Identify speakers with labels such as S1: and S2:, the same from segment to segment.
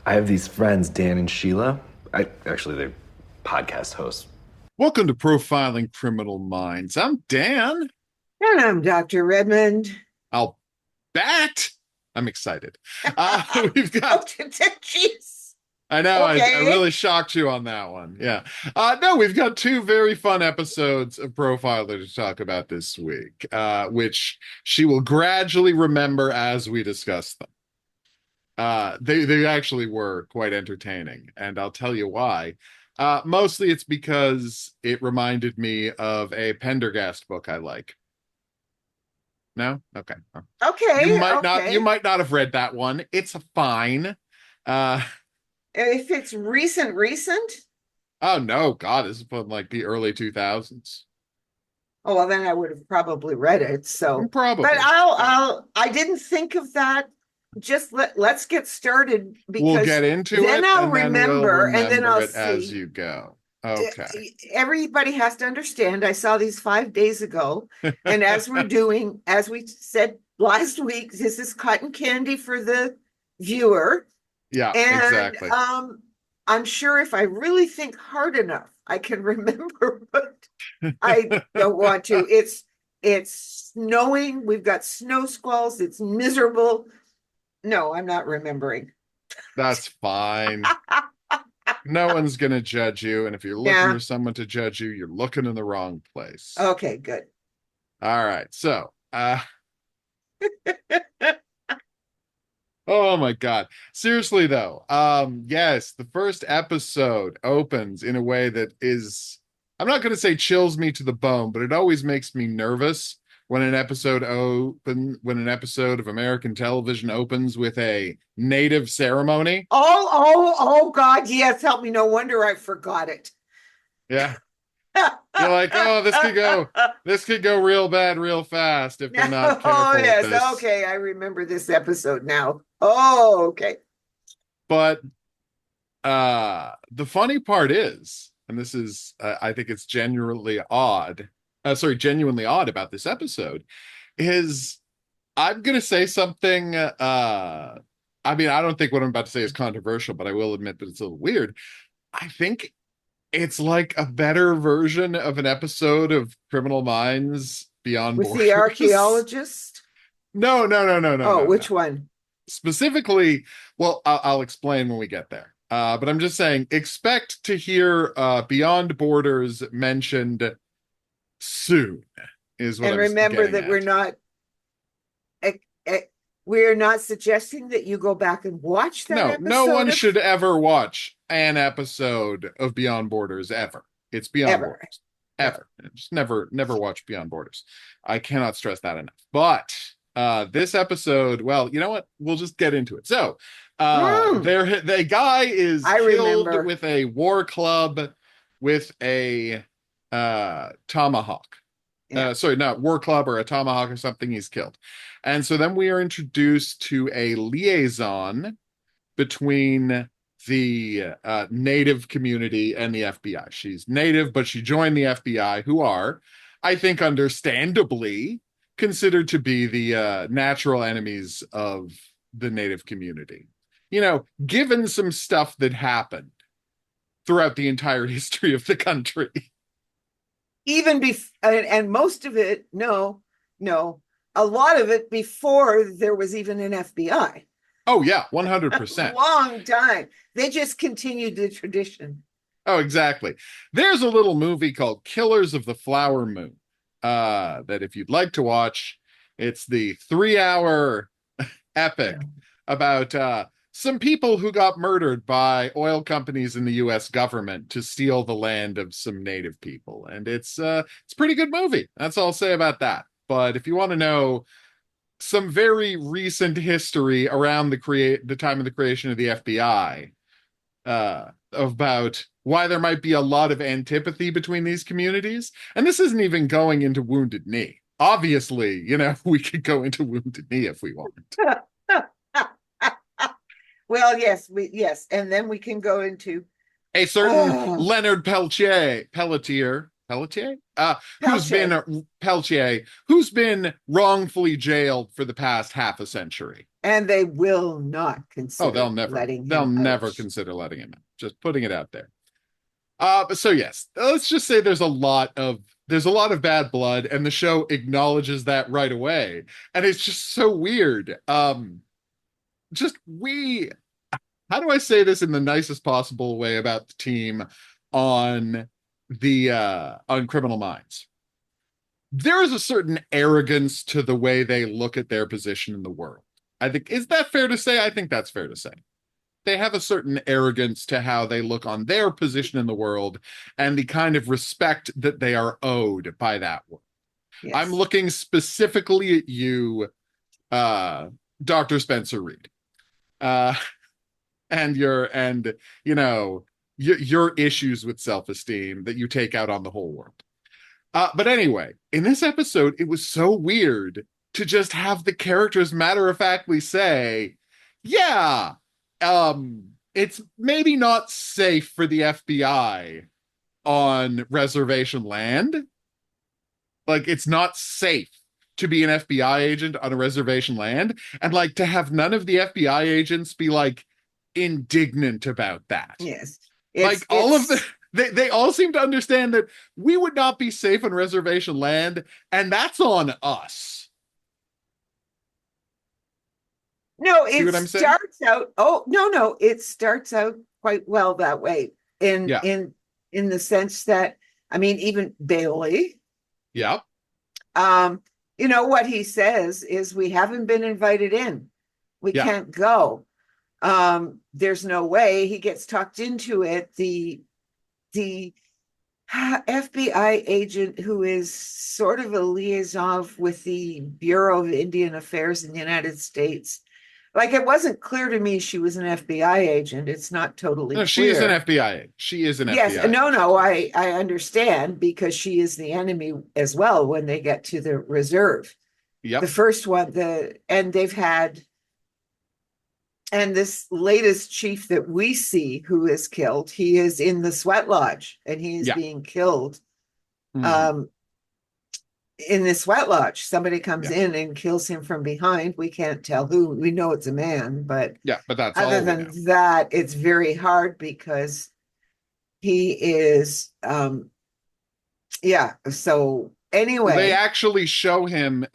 S1: I have these friends, Dan and Sheila. They're podcast hosts.
S2: Welcome to Profiling Criminal Minds. I'm Dan.
S3: And I'm Dr. Redmond.
S2: I'll bet. I'm excited. We've
S3: Oh,
S2: got,
S3: jeez.
S2: I know, I
S3: Okay.
S2: really shocked you on that one. Yeah. No, we've got two very fun episodes of Profiler to talk about this week, which she will gradually remember as we discuss them. They actually were quite entertaining, and I'll tell you why. Mostly it's because it reminded me of a Pendergast book I like. No? Okay.
S3: Okay.
S2: You
S3: Okay.
S2: might not have read that one. It's fine. Uh
S3: If it's recent,
S2: oh no, God, this is from like the early 2000s.
S3: oh well, then I would have probably read it. So, but
S2: Probably. Yeah.
S3: I didn't think of that. Just let's get started
S2: We'll
S3: because
S2: get into
S3: then
S2: it
S3: I'll
S2: and then we'll
S3: remember and then
S2: remember
S3: I'll
S2: it as
S3: see.
S2: you go. Okay.
S3: Everybody has to understand. I saw these 5 days ago, and as we said last week, this is cotton candy for the viewer.
S2: Yeah,
S3: And
S2: exactly.
S3: I'm sure if I really think hard enough, I can remember, but I don't want to. It's snowing. We've got snow squalls. It's miserable. No, I'm not remembering.
S2: That's fine. No one's going to judge you. And if you're looking for
S3: Yeah.
S2: someone to judge you, you're looking in the wrong place.
S3: Okay, good.
S2: All right. So, oh my God. Seriously though, yes, the first episode opens in a way that is, I'm not going to say chills me to the bone, but it always makes me nervous when when an episode of American television opens with a native ceremony.
S3: Oh God, yes, help me. No wonder I forgot it.
S2: Yeah. You're like, oh, this could go real bad real fast if they're not
S3: Oh
S2: careful with
S3: yes,
S2: this.
S3: okay, I remember this episode now. Oh, okay.
S2: But the funny part is, and this is I think it's genuinely odd about this episode, is I'm gonna say something I mean, I don't think what I'm about to say is controversial, but I will admit that it's a little weird. I think it's like a better version of an episode of Criminal Minds Beyond
S3: With the
S2: Borders.
S3: archaeologist.
S2: No, no, no, no, no,
S3: Oh,
S2: no, no.
S3: which one?
S2: Specifically, well, I'll explain when we get there. But I'm just saying, expect to hear Beyond Borders mentioned soon, is what
S3: And
S2: I'm
S3: remember
S2: getting
S3: that
S2: at.
S3: eh, eh, we're not suggesting that you go back and watch that
S2: No, no one
S3: episode of
S2: should ever watch an episode of Beyond Borders ever. It's Beyond
S3: ever.
S2: Borders.
S3: Yeah.
S2: Ever. Just never watch Beyond Borders. I cannot stress that enough. But this episode, well, you know what? We'll just get into it. So,
S3: Mm,
S2: the guy is
S3: I
S2: killed
S3: remember.
S2: with a war club with a tomahawk.
S3: Yeah.
S2: Sorry, not war club or a tomahawk or something. He's killed. And so then we are introduced to a liaison between the native community and the FBI. She's native, but she joined the FBI, who are, I think, understandably considered to be the natural enemies of the native community. You know, given some stuff that happened throughout the entire history of the country.
S3: Even and most of it, no, a lot of it before there was even an FBI.
S2: Oh, yeah,
S3: A
S2: 100%.
S3: long time. They just continued the tradition.
S2: Oh, exactly. There's a little movie called Killers of the Flower Moon that if you'd like to watch, it's the 3 hour
S3: Yeah.
S2: epic about some people who got murdered by oil companies in the US government to steal the land of some native people. And it's a pretty good movie. That's all I'll say about that. But if you want to know some very recent history around the time of the creation of the FBI, about why there might be a lot of antipathy between these communities. And this isn't even going into Wounded Knee. Obviously, you know, we could go into Wounded Knee if we want.
S3: Well, yes, and then we can go into
S2: A certain
S3: oh
S2: Leonard Pelletier Pelletier?
S3: Pelche.
S2: Peltier, who's been wrongfully jailed for the past half a century.
S3: And they will not
S2: Oh,
S3: consider letting
S2: they'll
S3: him
S2: never
S3: out.
S2: consider letting him out. Just putting it out there. But so yes, let's just say there's a lot of bad blood, and the show acknowledges that right away. And it's just so weird. Just we how do I say this in the nicest possible way about the team on on Criminal Minds? There is a certain arrogance to the way they look at their position in the world. I think, is that fair to say? I think that's fair to say. They have a certain arrogance to how they look on their position in the world and the kind of respect that they are owed by that world. I'm
S3: Yes.
S2: looking specifically at you, Dr. Spencer Reed. Uh, and you know your issues with self-esteem that you take out on the whole world. But anyway, in this episode, it was so weird to just have the characters matter-of-factly say, yeah, it's maybe not safe for the FBI on reservation land. Like, it's not safe to be an FBI agent on a reservation land, and like to have none of the FBI agents be like indignant about that.
S3: Yes.
S2: Like all of the they all seem to understand that we would not be safe on reservation land, and that's on us.
S3: No,
S2: See
S3: it
S2: what I'm saying?
S3: starts out. Oh, no, it starts out quite well that way. In
S2: Yeah.
S3: in the sense that, I mean, even Bailey,
S2: Yeah.
S3: you know what he says is, we haven't been invited in. We
S2: Yeah.
S3: can't go. There's no way. He gets talked into it. The FBI agent, who is sort of a liaison with the Bureau of Indian Affairs in the United States. Like, it wasn't clear to me she was an FBI agent. It's not totally
S2: No,
S3: clear.
S2: she is an FBI. She is an
S3: Yes,
S2: FBI.
S3: no, I understand, because she is the enemy as well when they get to the reserve.
S2: Yep.
S3: The first one, and they've had, and this latest chief that we see who is killed, he is in the sweat lodge, and he is being killed.
S2: Mm-hmm.
S3: In the sweat lodge, somebody comes in and kills him from behind. We can't tell who. We know it's a man, but
S2: that's
S3: other than that, it's very hard, because he is so anyway,
S2: they actually show him,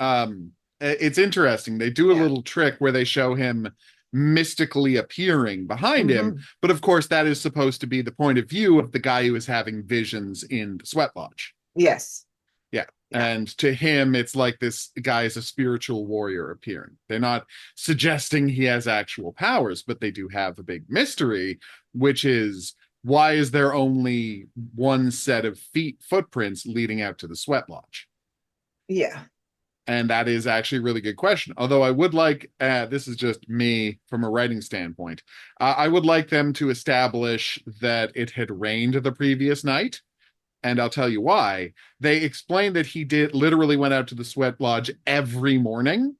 S2: it's interesting, they do a little trick where they show him mystically appearing behind him, but of course that is supposed to be the point of view of the guy who is having visions in the sweat lodge.
S3: Yes.
S2: Yeah. And to him, it's like this guy is a spiritual warrior appearing. They're not suggesting he has actual powers, but they do have a big mystery, which is, why is there only one set of footprints leading out to the sweat lodge?
S3: Yeah.
S2: And that is actually a really good question. Although I would like, this is just me from a writing standpoint, I would like them to establish that it had rained the previous night. And I'll tell you why. They explained that he literally went out to the sweat lodge every morning,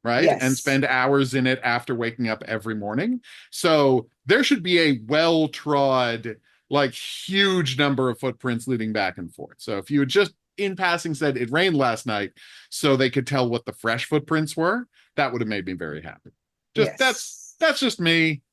S2: right?
S3: Yes.
S2: And spend hours in it after waking up every morning. So there should be a well-trod, like, huge number of footprints leading back and forth. So if you had just in passing said it rained last night so they could tell what the fresh footprints were, that would have made me very happy. That's just me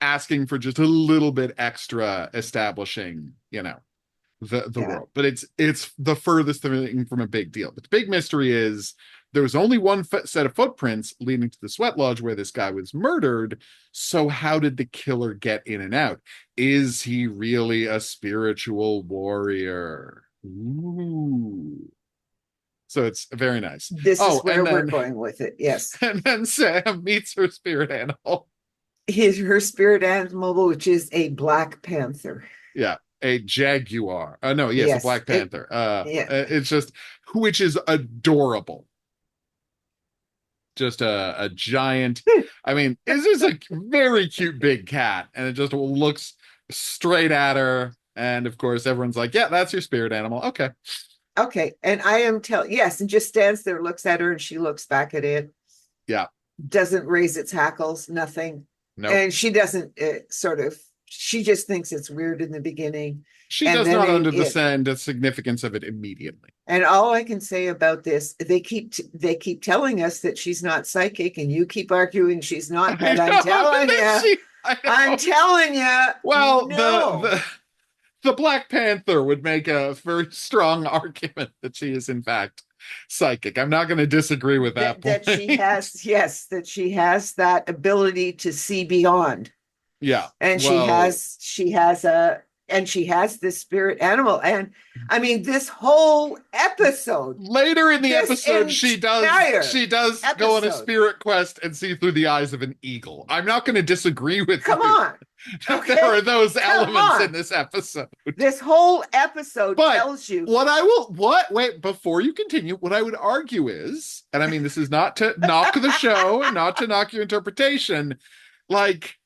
S2: asking for just a little bit extra establishing, the world. But it's the furthest thing from a big deal. But the big mystery is there was only one set of footprints leading to the sweat lodge where this guy was murdered. So how did the killer get in and out? Is he really a spiritual warrior? Ooh. So it's very nice.
S3: This is where we're going with it. Yes.
S2: And then Sam meets her spirit animal.
S3: Her spirit animal, which is a black panther.
S2: Yeah. A jaguar. A Black Panther. It's just, which is adorable. Just a giant. I mean, it's just a very cute big cat, and it just looks straight at her. And of course, everyone's like, "Yeah, that's your spirit animal." Okay.
S3: And I am yes, and just stands there, looks at her, and she looks back at it.
S2: Yeah.
S3: Doesn't raise its hackles, nothing.
S2: Nope.
S3: And she doesn't sort of she just thinks it's weird in the beginning.
S2: She
S3: And
S2: does
S3: then
S2: not
S3: it-
S2: understand the significance of it immediately.
S3: And all I can say about this, they keep telling us that she's not psychic, and you keep arguing she's not. But I'm telling you, I'm telling you.
S2: Well,
S3: no.
S2: the Black Panther would make a very strong argument that she is in fact psychic. I'm not going to disagree with that point.
S3: That she has, yes, that she has that ability to see beyond.
S2: Yeah.
S3: And
S2: well,
S3: she has this spirit animal. And I mean, this whole episode,
S2: later in the
S3: this
S2: episode, she does
S3: entire
S2: go on a
S3: episode.
S2: spirit quest and see through the eyes of an eagle. I'm not going to disagree with
S3: Come
S2: you.
S3: on. Okay?
S2: There are those
S3: Come
S2: elements
S3: on.
S2: in this episode.
S3: This whole episode
S2: But
S3: tells you.
S2: wait, before you continue, what I would argue is, and I mean, this is not to knock the show, not to knock your interpretation, like,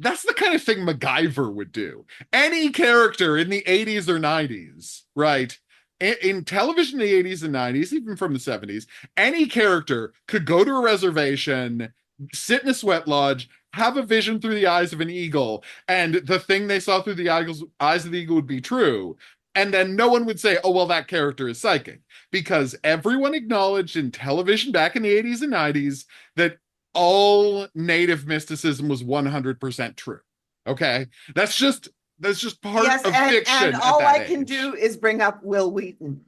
S2: that's the kind of thing MacGyver would do. Any character in the 80s or 90s, right? In television in the 80s and 90s, even from the 70s, any character could go to a reservation, sit in a sweat lodge, have a vision through the eyes of an eagle, and the thing they saw through the eyes of the eagle would be true. And then no one would say, oh, well, that character is psychic. Because everyone acknowledged in television back in the 80s and 90s that all native mysticism was 100% true. Okay? That's just part of fiction.
S3: And all I
S2: age.
S3: can do is bring up Will Wheaton.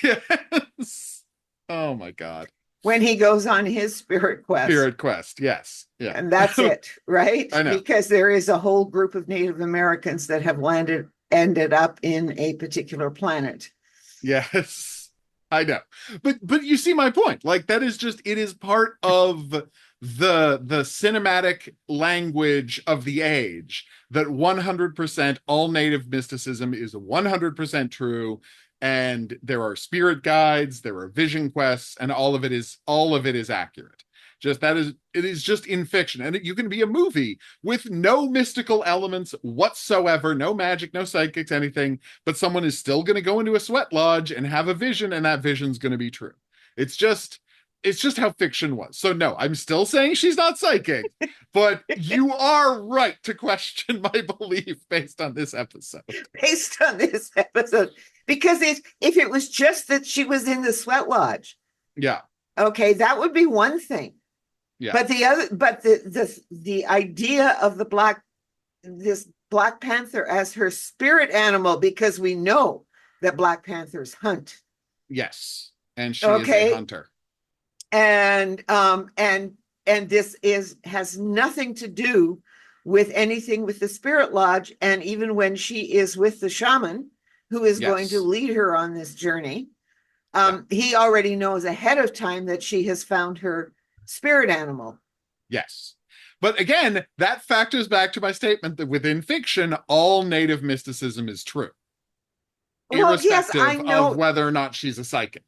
S2: Yes. Oh my God.
S3: When he goes on his spirit quest.
S2: Spirit quest, yes. Yeah.
S3: And that's it, right?
S2: I know.
S3: Because there is a whole group of Native Americans that have ended up in a particular planet.
S2: Yes. I know. But you see my point. Like, that is just, it is part of the cinematic language of the age that 100% all native mysticism is 100% true, and there are spirit guides, there are vision quests, and all of it is accurate. It is just in fiction, and you can be a movie with no mystical elements whatsoever, no magic, no psychics, anything, but someone is still going to go into a sweat lodge and have a vision, and that vision's going to be true. It's just how fiction was. So no, I'm still saying she's not psychic, but you are right to question my belief based on this episode.
S3: Based on this episode. Because if it was just that she was in the sweat lodge,
S2: yeah,
S3: okay, that would be one thing.
S2: Yeah.
S3: But the idea of this Black Panther as her spirit animal, because we know that Black Panthers hunt.
S2: Yes, and she is a hunter.
S3: And this has nothing to do with anything with the spirit lodge. And even when she is with the shaman who is going to lead her on this journey, he already knows ahead of time that she has found her spirit animal.
S2: Yes. But again, that factors back to my statement that within fiction, all native mysticism is true. Irrespective of whether or not she's a psychic.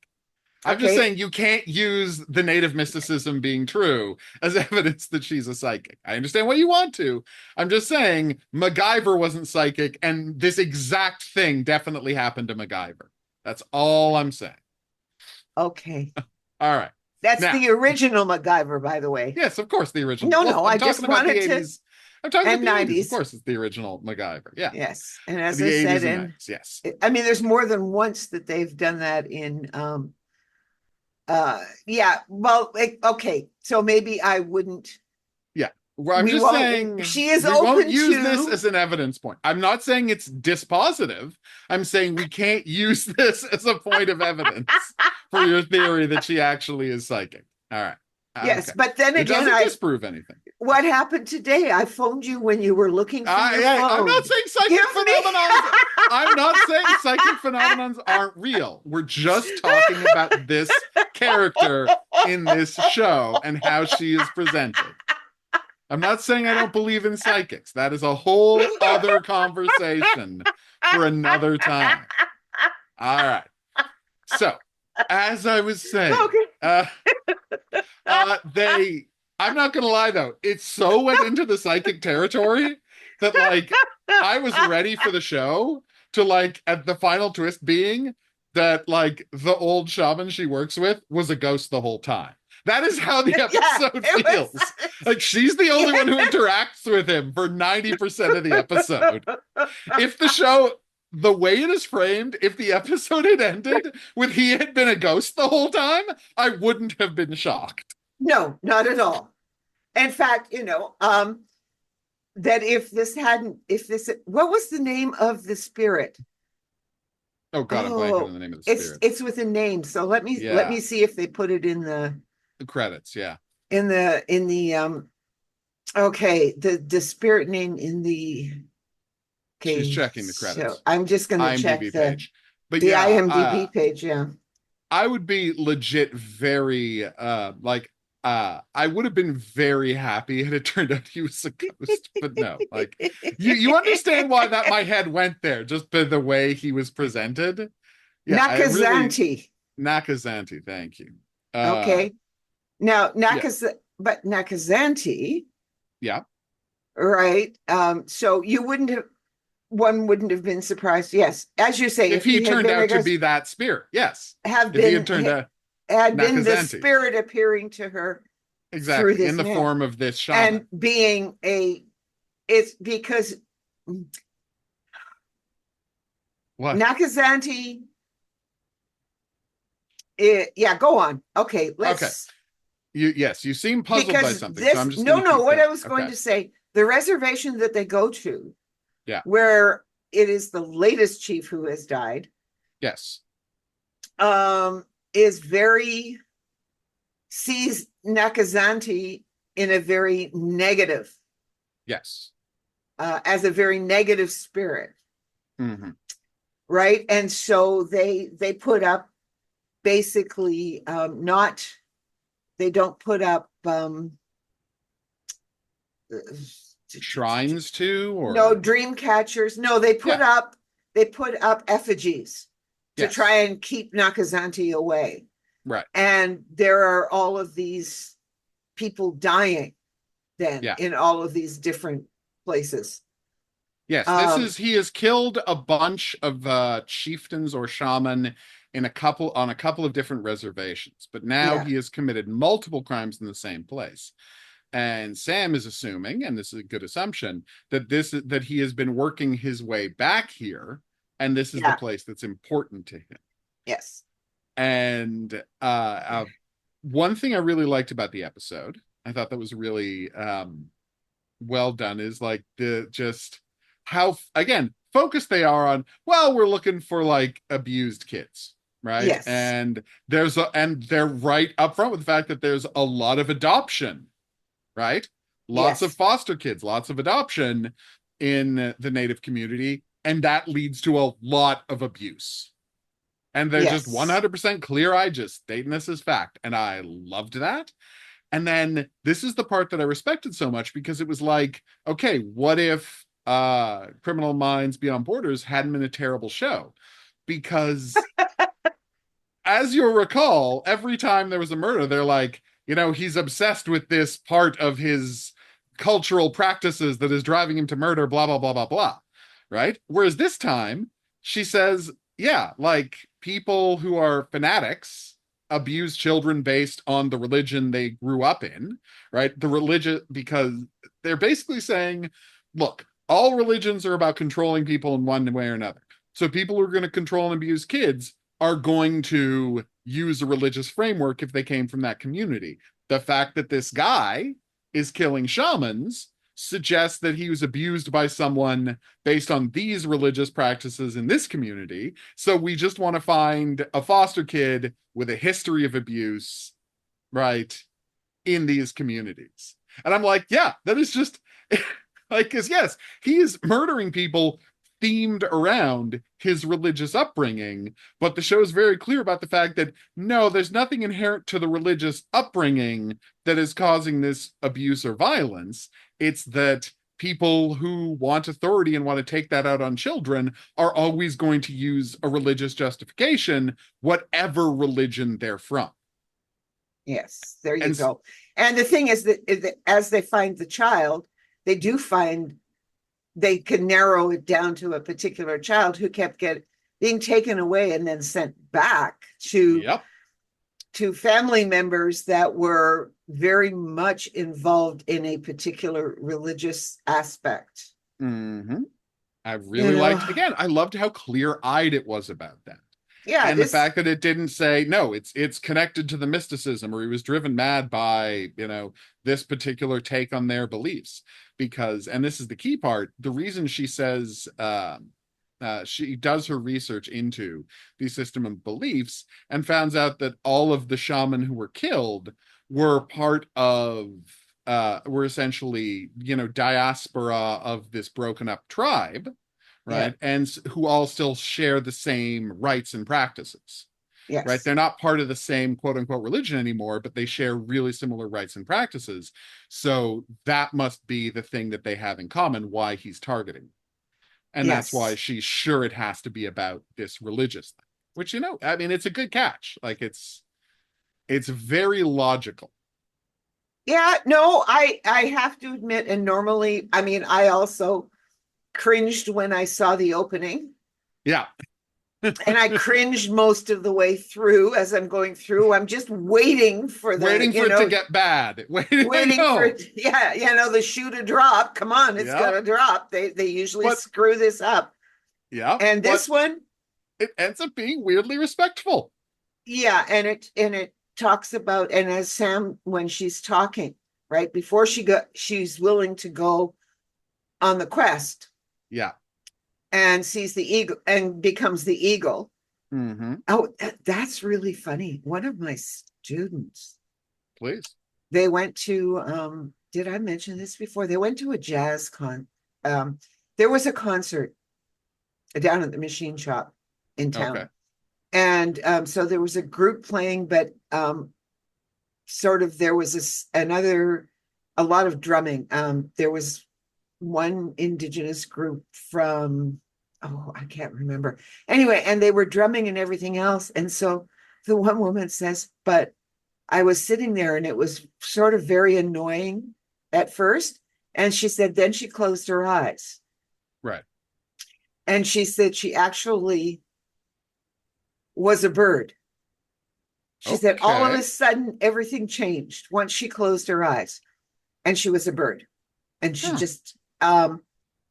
S2: I'm just saying you can't use the native mysticism being true as evidence that she's a psychic. I understand what you want to. I'm just saying MacGyver wasn't psychic, and this exact thing definitely happened to MacGyver. That's all I'm saying.
S3: Okay.
S2: All right.
S3: That's the original MacGyver, by the way.
S2: Yes, of course, the original.
S3: No, I just wanted to.
S2: I'm talking about the 80s. Of course, it's the original MacGyver. Yeah.
S3: Yes, and as I said,
S2: yes.
S3: I mean, there's more than once that they've done that in. Well, okay, so maybe I wouldn't.
S2: Yeah. Well, I'm just saying
S3: she is
S2: we
S3: open
S2: won't use
S3: to
S2: this as an evidence point. I'm not saying it's dispositive. I'm saying we can't use this as a point of evidence for your theory that she actually is psychic. All right.
S3: Yes, but then
S2: it
S3: again,
S2: doesn't disprove anything.
S3: What happened today? I phoned you when you were looking for your phone.
S2: I'm not saying psychic phenomenons. I'm not saying psychic phenomenons aren't real. We're just talking about this character in this show and how she is presented. I'm not saying I don't believe in psychics. That is a whole other conversation for another time. All right. So, as I was saying, I'm not gonna lie though, it so went into the psychic territory that like I was ready for the show to like at the final twist being that like the old shaman she works with was a ghost the whole time. That is how the
S3: Yeah,
S2: episode
S3: it
S2: feels.
S3: was-
S2: Like she's the only one who
S3: Yeah.
S2: interacts with him for 90% of the episode. If the show, the way it is framed, if the episode had ended with he had been a ghost the whole time, I wouldn't have been shocked.
S3: No, not at all. In fact, that what was the name of the spirit?
S2: Oh God, I'm blanking on the name of the spirit.
S3: It's with a name. So let me see if they put it in the
S2: credits. Yeah.
S3: Okay, the spirit name in the. Okay,
S2: she's checking the credits.
S3: So I'm just going to check
S2: IMDb page. But
S3: the
S2: yeah,
S3: IMDb page. Yeah.
S2: I would be legit very I would have been very happy had it turned out he was a ghost, but no, like you understand why that my head went there just by the way he was presented. Yeah,
S3: Nakazanti.
S2: Nakazanti, thank you.
S3: Okay. Now but Nakazanti.
S2: Yeah.
S3: Right. So one wouldn't have been surprised. Yes, as you say,
S2: if he turned out to be that spirit, yes,
S3: had
S2: been
S3: the spirit appearing to her
S2: exactly in the form of this shaman
S3: and being it's because
S2: what
S3: Nakazanti. Yeah, go on. Okay, let's.
S2: Okay. You seem puzzled by something. So I'm just
S3: what I was going to say. The reservation that they go to, where it is the latest chief who has died,
S2: yes,
S3: is sees Nakazanti in a very negative,
S2: yes,
S3: as a very negative spirit,
S2: right?
S3: And so they put up basically they don't put up
S2: shrines to or
S3: no dream catchers. No, they put up effigies to try and keep Nakazanti away.
S2: Right.
S3: And there are all of these people dying then in all of these different places.
S2: Yes, he has killed a bunch of chieftains or shaman on a couple of different reservations, but now he has committed multiple crimes in the same place. And Sam is assuming, and this is a good assumption, that he has been working his way back here, and this is the place that's important to him.
S3: Yes.
S2: And one thing I really liked about the episode, I thought that was really well done, is like just how again focused they are on. Well, we're looking for like abused kids, right?
S3: Yes.
S2: And they're right up front with the fact that there's a lot of adoption. Right? Lots of foster kids, lots of adoption in the Native community, and that leads to a lot of abuse. And they're just 100% clear-eyed, just stating this as fact. And I loved that. And then this is the part that I respected so much, because it was like, okay, what if Criminal Minds Beyond Borders hadn't been a terrible show? Because as you'll recall, every time there was a murder, they're like, he's obsessed with this part of his cultural practices that is driving him to murder, blah, blah, blah, blah, blah. Right? Whereas this time, she says, like people who are fanatics abuse children based on the religion they grew up in, right? The religion, because they're basically saying, look, all religions are about controlling people in one way or another. So people who are going to control and abuse kids are going to use a religious framework if they came from that community. The fact that this guy is killing shamans suggests that he was abused by someone based on these religious practices in this community. So we just want to find a foster kid with a history of abuse, right, in these communities. And I'm like, that is just like, because yes, he is murdering people themed around his religious upbringing, but the show is very clear about the fact that no, there's nothing inherent to the religious upbringing that is causing this abuse or violence. It's that people who want authority and want to take that out on children are always going to use a religious justification, whatever religion they're from.
S3: Yes, there you go. And the thing is that as they find the child, they can narrow it down to a particular child who kept being taken away and then sent back to to family members that were very much involved in a particular religious aspect.
S2: Mm-hmm. I really liked, again, I loved how clear-eyed it was about that.
S3: Yeah,
S2: And the fact that it didn't say, no, it's connected to the mysticism, or he was driven mad by, this particular take on their beliefs. Because, and this is the key part, the reason she says, she does her research into the system of beliefs and finds out that all of the shaman who were killed were part of, were essentially, diaspora of this broken up tribe, right?
S3: Yeah.
S2: And who all still share the same rites and practices.
S3: Yes.
S2: Right? They're not part of the same quote unquote religion anymore, but they share really similar rites and practices. So that must be the thing that they have in common, why he's targeting. And that's why she's sure it has to be about this religious thing, which, I mean, it's a good catch. Like it's very logical.
S3: Yeah, no, I have to admit, and normally, I mean, I also cringed when I saw the opening.
S2: Yeah.
S3: And I cringed most of the way through as I'm going through. I'm just waiting for it
S2: to get bad. Waiting
S3: for it. Yeah, the shoe to drop. Come on, it's gotta drop. They usually screw this up.
S2: Yeah.
S3: And this one,
S2: it ends up being weirdly respectful.
S3: Yeah, and it talks about, and as Sam, when she's talking, right before she's willing to go on the quest.
S2: Yeah.
S3: And sees the eagle and becomes the eagle.
S2: Mm-hmm.
S3: Oh, that's really funny. One of my students,
S2: please,
S3: they went to, did I mention this before? They went to a jazz there was a concert down at the machine shop in town.
S2: Okay.
S3: And so there was a group playing, but sort of there was a lot of drumming. There was one indigenous group from, I can't remember. Anyway, and they were drumming and everything else. And so the one woman says, but I was sitting there and it was sort of very annoying at first. And she said, then she closed her eyes.
S2: Right.
S3: And she said she actually was a bird. She said all of a sudden everything changed once she closed her eyes and she was a bird. And she just,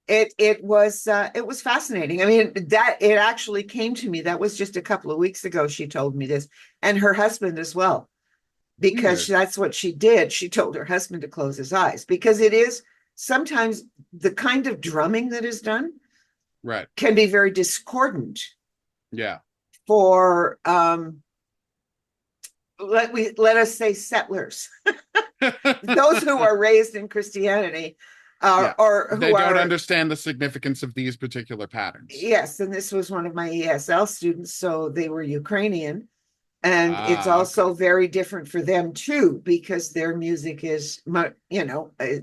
S3: it was fascinating. I mean, that it actually came to me. That was just a couple of weeks ago. She told me this, and her husband as well, because that's what she did. She told her husband to close his eyes, because it is sometimes the kind of drumming that is done,
S2: right,
S3: can be very discordant.
S2: Yeah.
S3: For let us say settlers, those who are raised in Christianity. Or who
S2: they don't understand the significance of these particular patterns. Yes,
S3: and this was one of my ESL students, so they were Ukrainian, and it's also very different for them too, because their music is,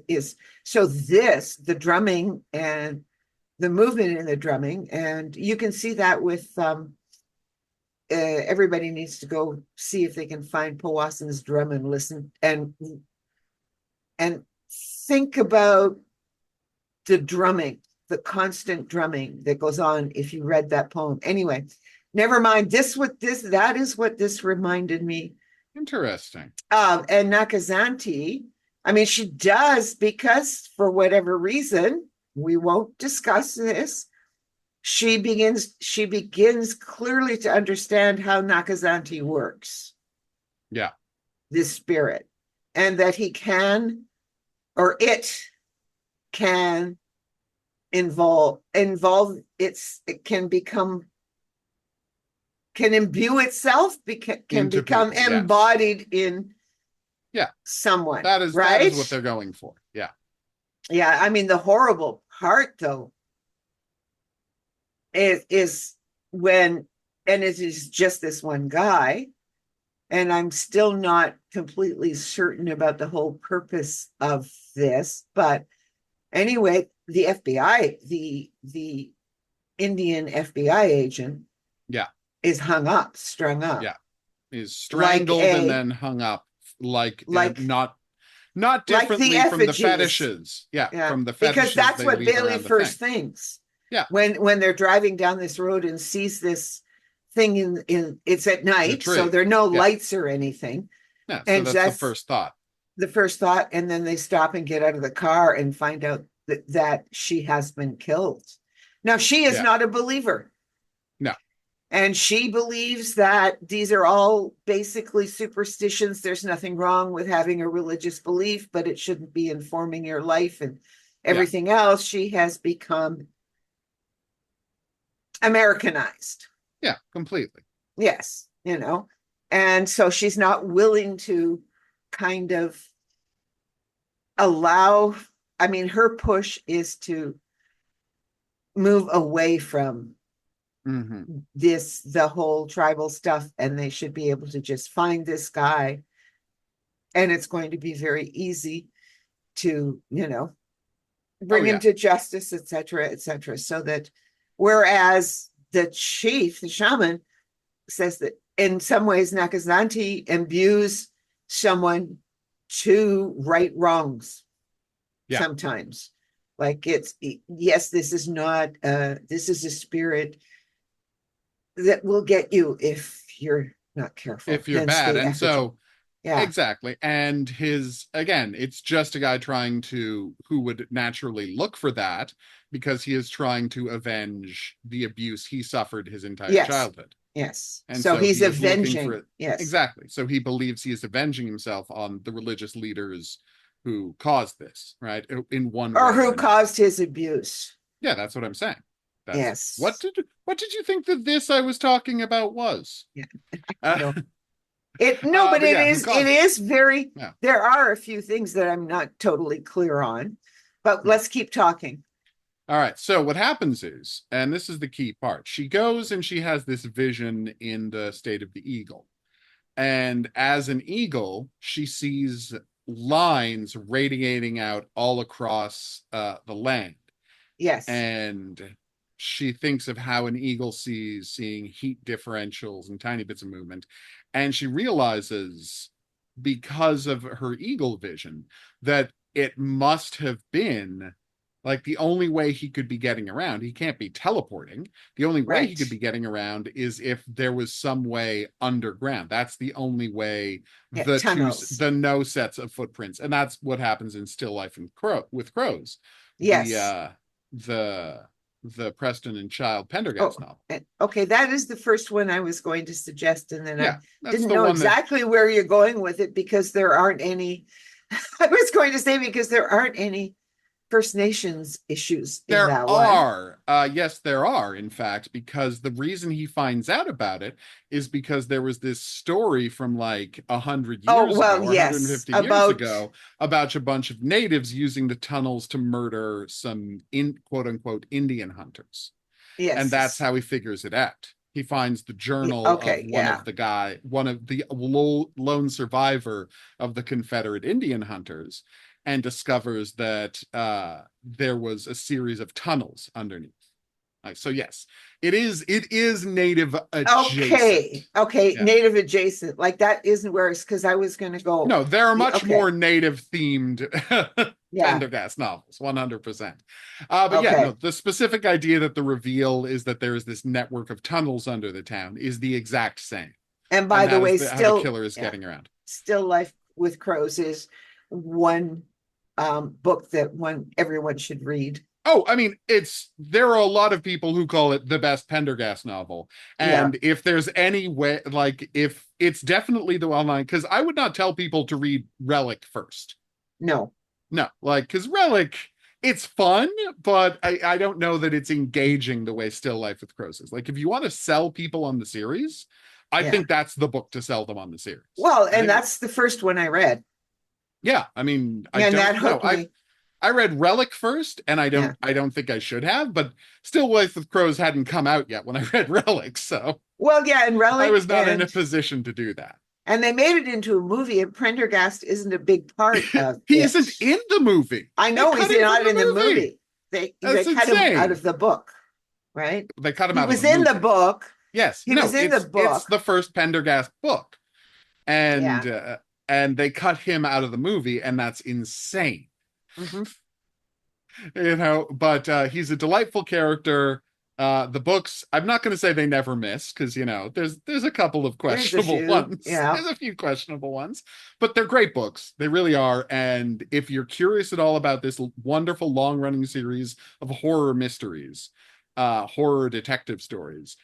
S3: is so the drumming and the movement in the drumming, and you can see that with everybody needs to go see if they can find Powassan's drum and listen and think about the drumming, the constant drumming that goes on if you read that poem. Anyway, never mind. That is what this reminded me.
S2: Interesting.
S3: And Nakazanti, I mean, she does, because for whatever reason, we won't discuss this, she begins clearly to understand how Nakazanti works.
S2: Yeah.
S3: This spirit. And that it can can imbue itself, can become embodied in someone.
S2: That is what they're going for. Yeah.
S3: Yeah. I mean, the horrible part though is when, and it is just this one guy, and I'm still not completely certain about the whole purpose of this, but anyway, the FBI, the Indian FBI agent, is strung up.
S2: Yeah, is strangled and then hung up, like not differently like from the fetishes. Yeah, from the fetishes.
S3: Because that's what Bailey first thinks.
S2: Yeah,
S3: when they're driving down this road and sees this thing in it's at night, so
S2: tree.
S3: there are no
S2: Yeah.
S3: lights or anything.
S2: Yeah, so
S3: And
S2: that's the first thought.
S3: the first thought, and then they stop and get out of the car and find out that she has been killed. Now, she is
S2: Yeah.
S3: not a believer.
S2: No.
S3: And she believes that these are all basically superstitions. There's nothing wrong with having a religious belief, but it shouldn't be informing your life and everything else. She has become Americanized.
S2: Yeah, completely.
S3: Yes, you know. And so she's not willing to kind of allow, I mean, her push is to move away from the whole tribal stuff, and they should be able to just find this guy, and it's going to be very easy to, bring him to justice, etc., so that, whereas the chief, the shaman, says that in some ways Nakazanti imbues someone to right wrongs sometimes. Like yes, this is not this is a spirit that will get you if you're not careful,
S2: if you're bad. And so
S3: yeah,
S2: exactly. And again, it's just a guy who would naturally look for that because he is trying to avenge the abuse he suffered his entire childhood.
S3: Yes.
S2: And
S3: so he's
S2: he is
S3: avenging.
S2: looking for it.
S3: Yes.
S2: Exactly. So he believes he is avenging himself on the religious leaders who caused this, right? In one
S3: or
S2: way
S3: who caused his abuse.
S2: Yeah, that's what I'm saying.
S3: Yes.
S2: What did you think that this I was talking about was?
S3: Yeah.
S2: No.
S3: But it is very, there are a few things that I'm not totally clear on, but let's keep talking.
S2: All right. So what happens is, and this is the key part, she goes and she has this vision in the state of the eagle. And as an eagle, she sees lines radiating out all across the land.
S3: Yes.
S2: And she thinks of how an eagle seeing heat differentials and tiny bits of movement. And she realizes, because of her eagle vision, that it must have been like the only way he could be getting around. He can't be teleporting. The only way he could be getting around is if there was some way underground. That's the only way. The no sets of footprints, and that's what happens in Still Life with Crows.
S3: Yes.
S2: The Preston and Child Pendergast novel.
S3: Okay, that is the first one I was going to suggest, and then I didn't know exactly where you're going with it because there aren't any. I was going to say because there aren't any First Nations issues in that one.
S2: Yes, there are, in fact, because the reason he finds out about it is because there was this story from like 100 years ago, or 150 years ago, about a bunch of natives using the tunnels to murder some quote unquote Indian hunters.
S3: Yes.
S2: And that's how he figures it out. He finds the journal of one of the lone survivor of the Confederate Indian hunters, and discovers that there was a series of tunnels underneath. So yes, it is native adjacent.
S3: Okay, native adjacent. Like that isn't where it's, because I was going to go.
S2: No, there are much more native themed Pendergast novels, 100%. But the specific idea that the reveal is that there is this network of tunnels under the town is the exact same.
S3: And by the way,
S2: how the killer is getting around.
S3: Still Life with Crows is one book that everyone should read.
S2: Oh, I mean, there are a lot of people who call it the best Pendergast novel. And if there's any way, like, if it's definitely the well-known, because I would not tell people to read Relic first.
S3: No,
S2: like, because Relic, it's fun, but I don't know that it's engaging the way Still Life with Crows is. Like, if you want to sell people on the series, I think that's the book to sell them on the series.
S3: Well, and that's the first one I read.
S2: Yeah, I mean, I read Relic first, and I don't think I should have, but Still Life with Crows hadn't come out yet when I read Relic, so
S3: and Relic,
S2: I was not in a position to do that.
S3: And they made it into a movie, and Prendergast isn't a big part of
S2: he isn't in the movie.
S3: I know he's not in the movie. They cut him out of the book, right?
S2: They cut him out of the
S3: movie. He was in the book.
S2: Yes,
S3: he was in the book.
S2: It's the first Pendergast book, and they cut him out of the movie, and that's insane.
S3: Mm-hmm.
S2: But he's a delightful character. The books, I'm not going to say they never miss, because there's a couple of
S3: There's a
S2: questionable
S3: few,
S2: ones.
S3: yeah.
S2: There's a few questionable ones, but they're great books. They really are. And if you're curious at all about this wonderful long-running series of horror mysteries, horror detective stories,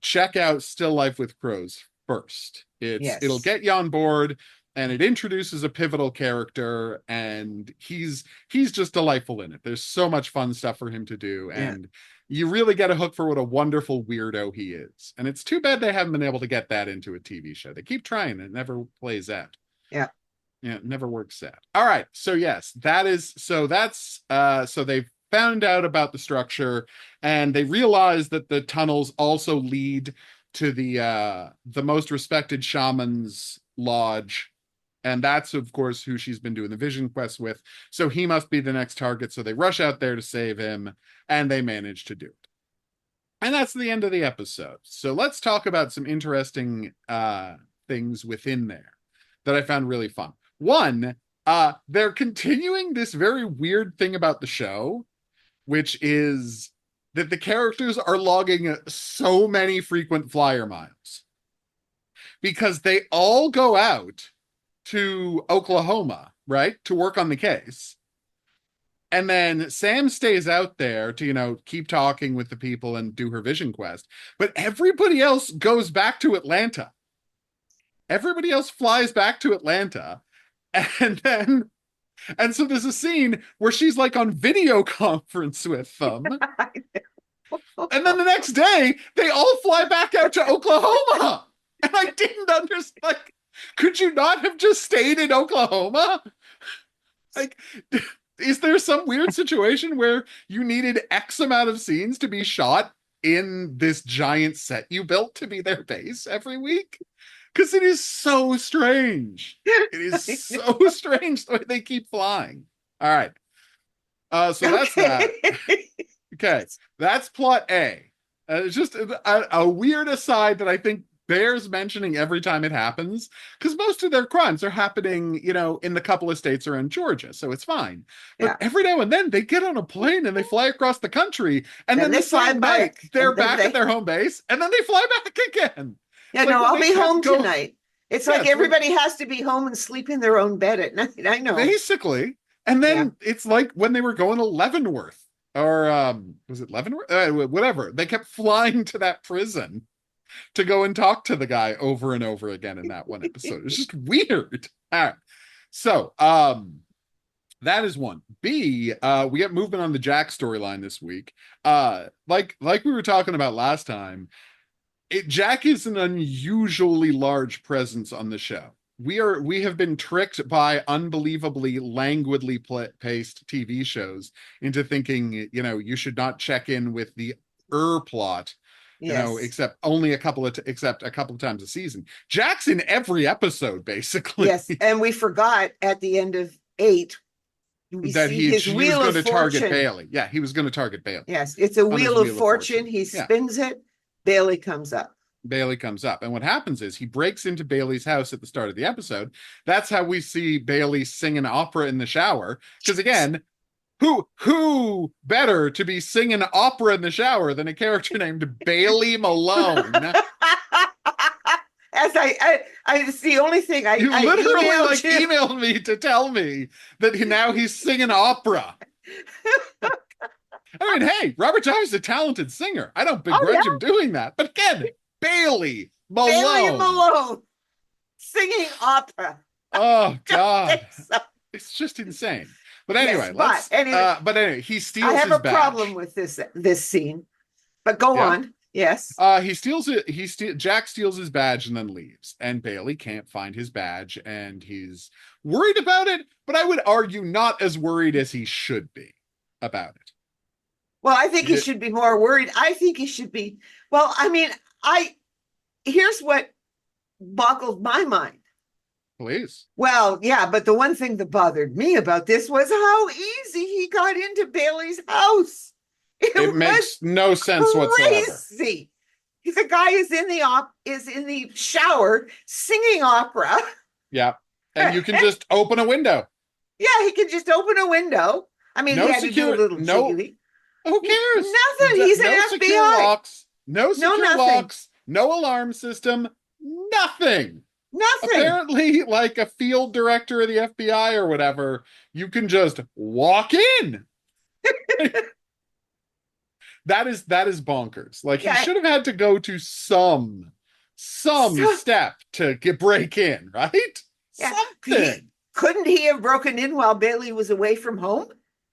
S2: check out Still Life with Crows first. It'll
S3: Yes.
S2: get you on board, and it introduces a pivotal character, and he's just delightful in it. There's so much fun stuff for him to do,
S3: Yeah.
S2: and you really get a hook for what a wonderful weirdo he is. And it's too bad they haven't been able to get that into a TV show. They keep trying, and it never plays out.
S3: Yeah.
S2: Yeah, it never works out. All right. So yes, so they've found out about the structure, and they realize that the tunnels also lead to the most respected shaman's lodge. And that's, of course, who she's been doing the vision quest with. So he must be the next target. So they rush out there to save him, and they manage to do it. And that's the end of the episode. So let's talk about some interesting things within there that I found really fun. One, they're continuing this very weird thing about the show, which is that the characters are logging so many frequent flyer miles because they all go out to Oklahoma, right, to work on the case. And then Sam stays out there to, keep talking with the people and do her vision quest. But everybody else goes back to Atlanta. Everybody else flies back to Atlanta. And so there's a scene where she's like on video conference with them. And then the next day, they all fly back out to Oklahoma. And I didn't understand. Like, could you not have just stayed in Oklahoma? Like, is there some weird situation where you needed X amount of scenes to be shot in this giant set you built to be their base every week? Because it is so strange. It is so strange the way they keep flying. All right. So that's that. Okay. That's plot A. It's just a weird aside that I think bears mentioning every time it happens, because most of their crimes are happening, in the couple of states around Georgia, so it's fine. But every now and then they get on a plane and they fly across the country, and then
S3: they
S2: the
S3: fly
S2: same
S3: back,
S2: night they're back at their home base, and then they fly back again.
S3: Yeah,
S2: Like,
S3: no,
S2: well,
S3: I'll be home tonight. It's like
S2: it's
S3: everybody has to be home and sleep in their own bed at night. I know.
S2: basically. And then it's like when they were going to Leavenworth, or was it Leavenworth? Whatever. They kept flying to that prison to go and talk to the guy over and over again in that one episode. It's just weird. All right. So, that is one. B, we get movement on the Jack storyline this week. Like we were talking about last time, Jack is an unusually large presence on the show. We have been tricked by unbelievably languidly paced TV shows into thinking, you should not check in with the plot, except a couple of times a season. Jack's in every episode, basically.
S3: Yes, and we forgot at the end of 8
S2: that he was going to target Bailey. Yeah, he was going to target Bailey.
S3: Yes, it's a wheel of fortune. He spins it. Bailey comes up.
S2: And what happens is he breaks into Bailey's house at the start of the episode. That's how we see Bailey sing an opera in the shower. Because again, who better to be singing opera in the shower than a character named Bailey Malone?
S3: As it's the only thing
S2: you literally emailed me to tell me that now he's singing opera. I mean, hey, Robert Downey's a talented singer. I don't begrudge him doing that. But again, Bailey Malone
S3: singing opera.
S2: Oh God, it's just insane. But anyway,
S3: anyway,
S2: he steals.
S3: I have
S2: his
S3: a
S2: badge.
S3: problem with this scene. But go on. Yes.
S2: He steals it. Jack steals his badge and then leaves. And Bailey can't find his badge, and he's worried about it. But I would argue not as worried as he should be about it.
S3: Well, I think he should be more worried. I think he should be. Well, I mean, here's what boggled my mind.
S2: Please.
S3: Well, yeah, but the one thing that bothered me about this was how easy he got into Bailey's house.
S2: It makes no sense whatsoever.
S3: Crazy. The guy is in the shower singing opera.
S2: Yeah, and you can just open a window.
S3: Yeah, he can just open a window. I mean, he had to do a little jiggly.
S2: Who cares?
S3: Nothing. He's
S2: No
S3: an
S2: secure
S3: FBI.
S2: locks, no secure
S3: nothing.
S2: locks, no alarm system, nothing.
S3: Nothing.
S2: Apparently, like a field director of the FBI or whatever, you can just walk in. That is bonkers. Like he
S3: Yeah.
S2: should have had to go to some
S3: So,
S2: step to break in, right?
S3: yeah.
S2: Something.
S3: Couldn't he have broken in while Bailey was away from home?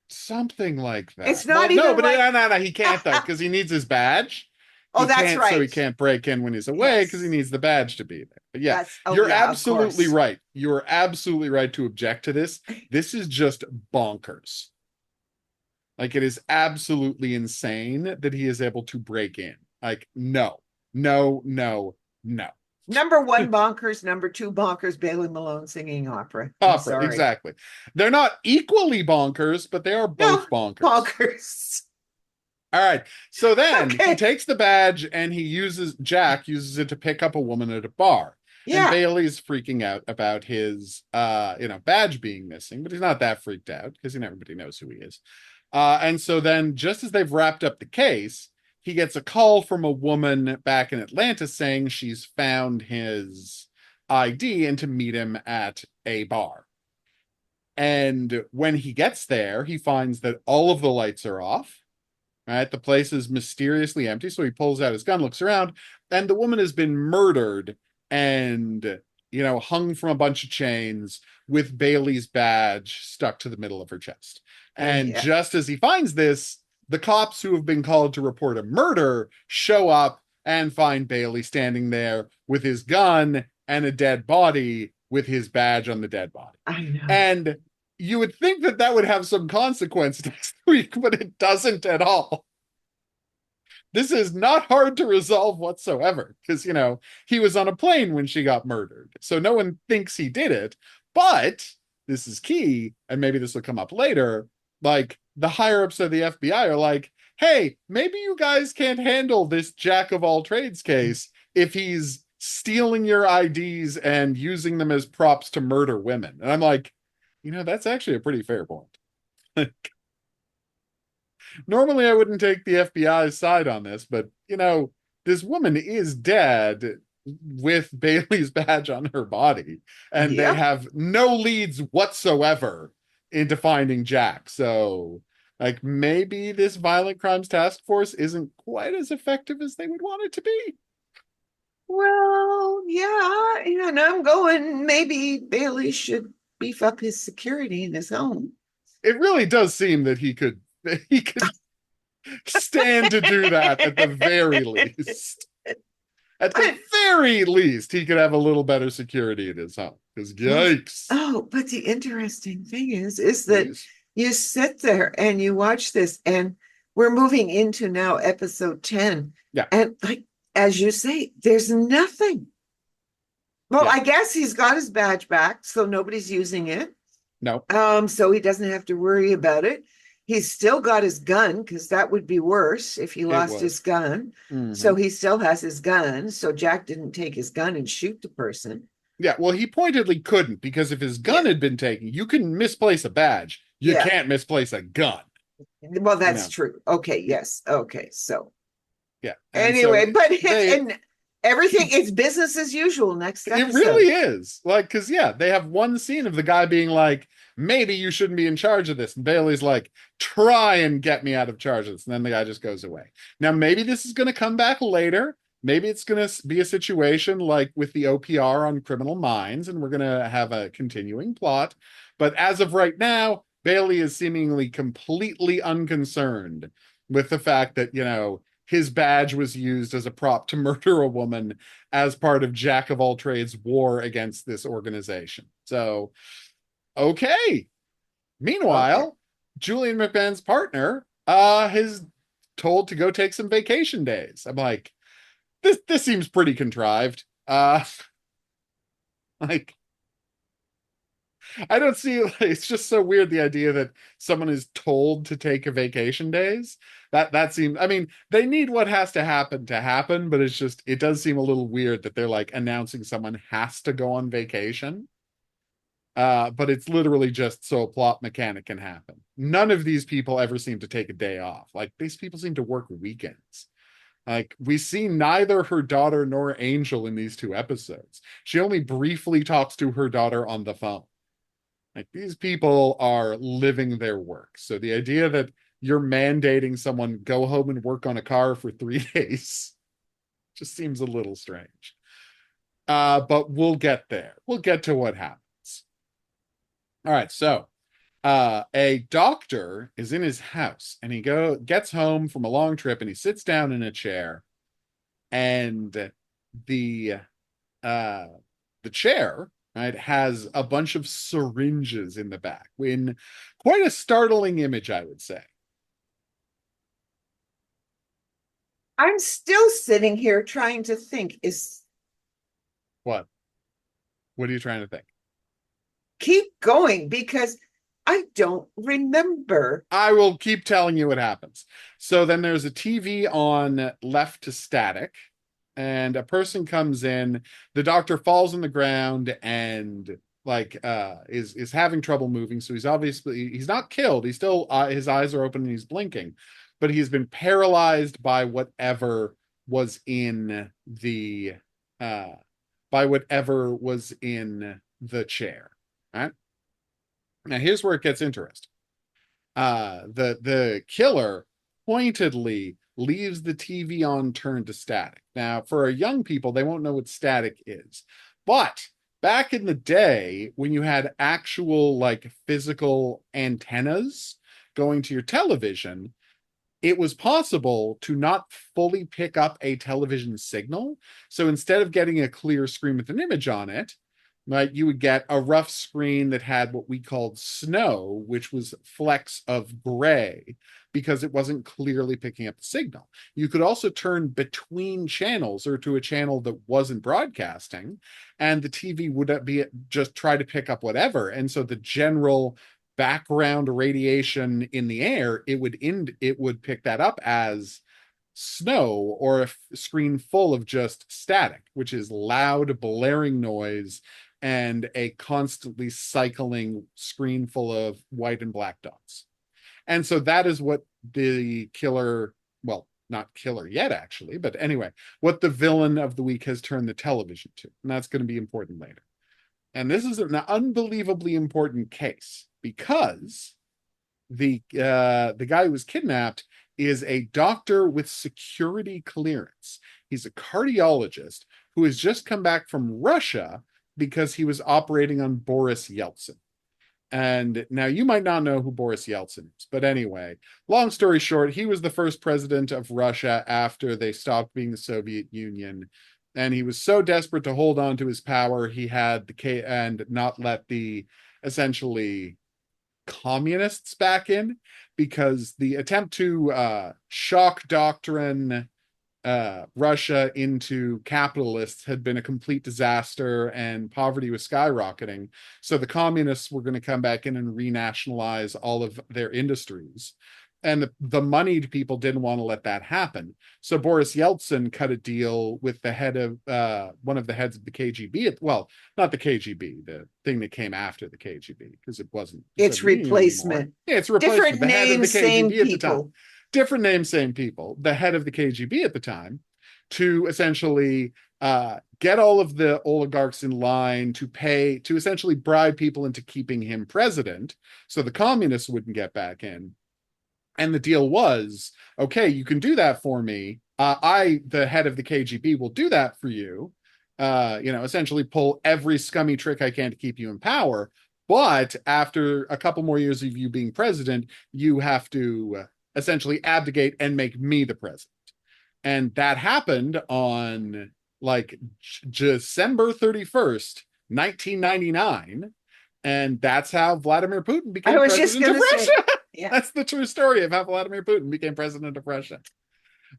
S2: Something like
S3: It's
S2: that.
S3: not
S2: Well, no,
S3: even
S2: but
S3: like,
S2: no, he can't though, because he needs his badge.
S3: oh,
S2: He
S3: that's
S2: can't, so he
S3: right.
S2: can't break in when he's away because he
S3: Yes.
S2: needs the badge to be there. But yeah,
S3: That's, oh,
S2: you're
S3: yeah, of
S2: absolutely
S3: course.
S2: right. You're absolutely right to object to this. This is just bonkers. Like it is absolutely insane that he is able to break in. Like, no, no, no, no.
S3: Number one bonkers, number two bonkers, Bailey Malone singing opera. I'm
S2: Opera,
S3: sorry.
S2: exactly. They're not equally bonkers, but they are both
S3: No,
S2: bonkers.
S3: bonkers.
S2: All right. So then
S3: Okay.
S2: he takes the badge and Jack uses it to pick up a woman at a bar. And
S3: Yeah.
S2: Bailey's freaking out about his badge being missing, but he's not that freaked out because everybody knows who he is. And so then just as they've wrapped up the case, he gets a call from a woman back in Atlanta saying she's found his ID and to meet him at a bar. And when he gets there, he finds that all of the lights are off. Right, the place is mysteriously empty. So he pulls out his gun, looks around, and the woman has been murdered and hung from a bunch of chains with Bailey's badge stuck to the middle of her chest. And
S3: Yeah.
S2: just as he finds this, the cops who have been called to report a murder show up and find Bailey standing there with his gun and a dead body with his badge on the dead body.
S3: I know.
S2: And you would think that that would have some consequence next week, but it doesn't at all. This is not hard to resolve whatsoever because, he was on a plane when she got murdered. So no one thinks he did it. But this is key, and maybe this will come up later. Like the higher ups of the FBI are like, hey, maybe you guys can't handle this jack of all trades case if he's stealing your IDs and using them as props to murder women. And I'm like, that's actually a pretty fair point. Normally I wouldn't take the FBI's side on this, but this woman is dead with Bailey's badge on her body, and
S3: Yeah.
S2: they have no leads whatsoever into finding Jack. So like maybe this violent crimes task force isn't quite as effective as they would want it to be.
S3: Well, yeah, and I'm going, maybe Bailey should beef up his security in his home.
S2: It really does seem that he could stand to do that at the very least. At the very least, he could have a little better security in his home. Because yikes.
S3: Oh, but the interesting thing is that
S2: Please.
S3: you sit there and you watch this, and we're moving into now episode 10.
S2: Yeah.
S3: And like, as you say, there's nothing. Well,
S2: Yeah.
S3: I guess he's got his badge back, so nobody's using it.
S2: No.
S3: So he doesn't have to worry about it. He's still got his gun, because that would be worse if he lost his gun.
S2: Mhm.
S3: So he still has his gun. So Jack didn't take his gun and shoot the person.
S2: Yeah, well, he pointedly couldn't, because if his gun had been taken, you can misplace a badge. You
S3: Yeah.
S2: can't misplace a gun.
S3: Well, that's
S2: No.
S3: true. Okay, yes. Okay, so
S2: Yeah. And
S3: anyway,
S2: so
S3: but
S2: they-
S3: and everything, it's business as usual next episode.
S2: it really is. Like, because, yeah, they have one scene of the guy being like, maybe you shouldn't be in charge of this. And Bailey's like, try and get me out of charge of this. And then the guy just goes away. Now, maybe this is going to come back later. Maybe it's going to be a situation like with the OPR on Criminal Minds, and we're going to have a continuing plot. But as of right now, Bailey is seemingly completely unconcerned with the fact that, his badge was used as a prop to murder a woman as part of Jack of all trades' war against this organization. So, okay. Meanwhile, Julian McMahon's partner is told to go take some vacation days. I'm like, this seems pretty contrived. Like, I don't see, it's just so weird, the idea that someone is told to take a vacation days. That seems, I mean, they need what has to happen, but it does seem a little weird that they're like announcing someone has to go on vacation. But it's literally just so a plot mechanic can happen. None of these people ever seem to take a day off. Like, these people seem to work weekends. Like, we see neither her daughter nor Angel in these 2 episodes. She only briefly talks to her daughter on the phone. Like, these people are living their work. So the idea that you're mandating someone go home and work on a car for 3 days just seems a little strange. But we'll get there. We'll get to what happens. All right, so a doctor is in his house and he gets home from a long trip and he sits down in a chair, and the uh the chair, right, has a bunch of syringes in the back, in quite a startling image, I would say.
S3: I'm still sitting here trying to think,
S2: What are you trying to think?
S3: keep going because I don't remember.
S2: I will keep telling you what happens. So then there's a TV on left to static, and a person comes in. The doctor falls on the ground and is having trouble moving. So he's not killed. He's still his eyes are open and he's blinking, but he's been paralyzed by whatever was in the uh chair. All right. Now here's where it gets interesting. The killer pointedly leaves the TV on turned to static. Now, for our young people, they won't know what static is. But back in the day, when you had actual like physical antennas going to your television, it was possible to not fully pick up a television signal. So instead of getting a clear screen with an image on it, right, you would get a rough screen that had what we called snow, which was flecks of gray, because it wasn't clearly picking up the signal. You could also turn between channels or to a channel that wasn't broadcasting, and the TV would be just try to pick up whatever. And so the general background radiation in the air, it would pick that up as snow or a screen full of just static, which is loud, blaring noise and a constantly cycling screen full of white and black dots. And so that is what the killer, well, not killer yet, actually, but anyway, what the villain of the week has turned the television to. And that's going to be important later. And this is an unbelievably important case because the guy who was kidnapped is a doctor with security clearance. He's a cardiologist who has just come back from Russia because he was operating on Boris Yeltsin. And now you might not know who Boris Yeltsin is, but anyway, long story short, he was the first president of Russia after they stopped being the Soviet Union. And he was so desperate to hold on to his power, he had and not let the essentially communists back in, because the attempt to shock doctrine Russia into capitalists had been a complete disaster and poverty was skyrocketing. So the communists were going to come back in and renationalize all of their industries. And the moneyed people didn't want to let that happen. So Boris Yeltsin cut a deal with the head of one of the heads of the KGB. Well, not the KGB, the thing that came after the KGB, because it wasn't.
S3: It's replacement.
S2: Yeah, it's replacement.
S3: Different names, same people.
S2: Different names, same people. The head of the KGB at the time, to essentially get all of the oligarchs in line to essentially bribe people into keeping him president, so the communists wouldn't get back in. And the deal was, okay, you can do that for me. The head of the KGB, will do that for you. Essentially pull every scummy trick I can to keep you in power. But after a couple more years of you being president, you have to essentially abdicate and make me the president. And that happened on like December 31st, 1999. And that's how Vladimir Putin became president of Russia.
S3: Yeah.
S2: That's the true story of how Vladimir Putin became president of Russia.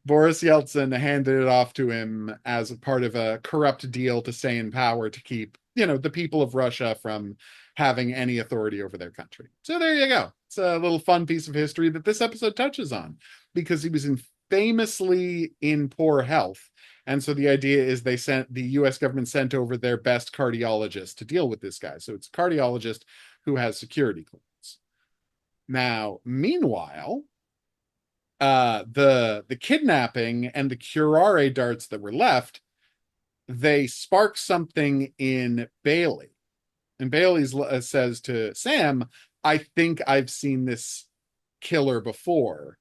S2: Boris Yeltsin handed it off to him as a part of a corrupt deal to stay in power, to keep, the people of Russia from having any authority over their country. So there you go. It's a little fun piece of history that this episode touches on, because he was famously in poor health And so the idea is the US government sent over their best cardiologist to deal with this guy. So it's a cardiologist who has security clearance. Now, meanwhile, the kidnapping and the curare darts that were left, they spark something in Bailey. And Bailey says to Sam, I think I've seen this killer before,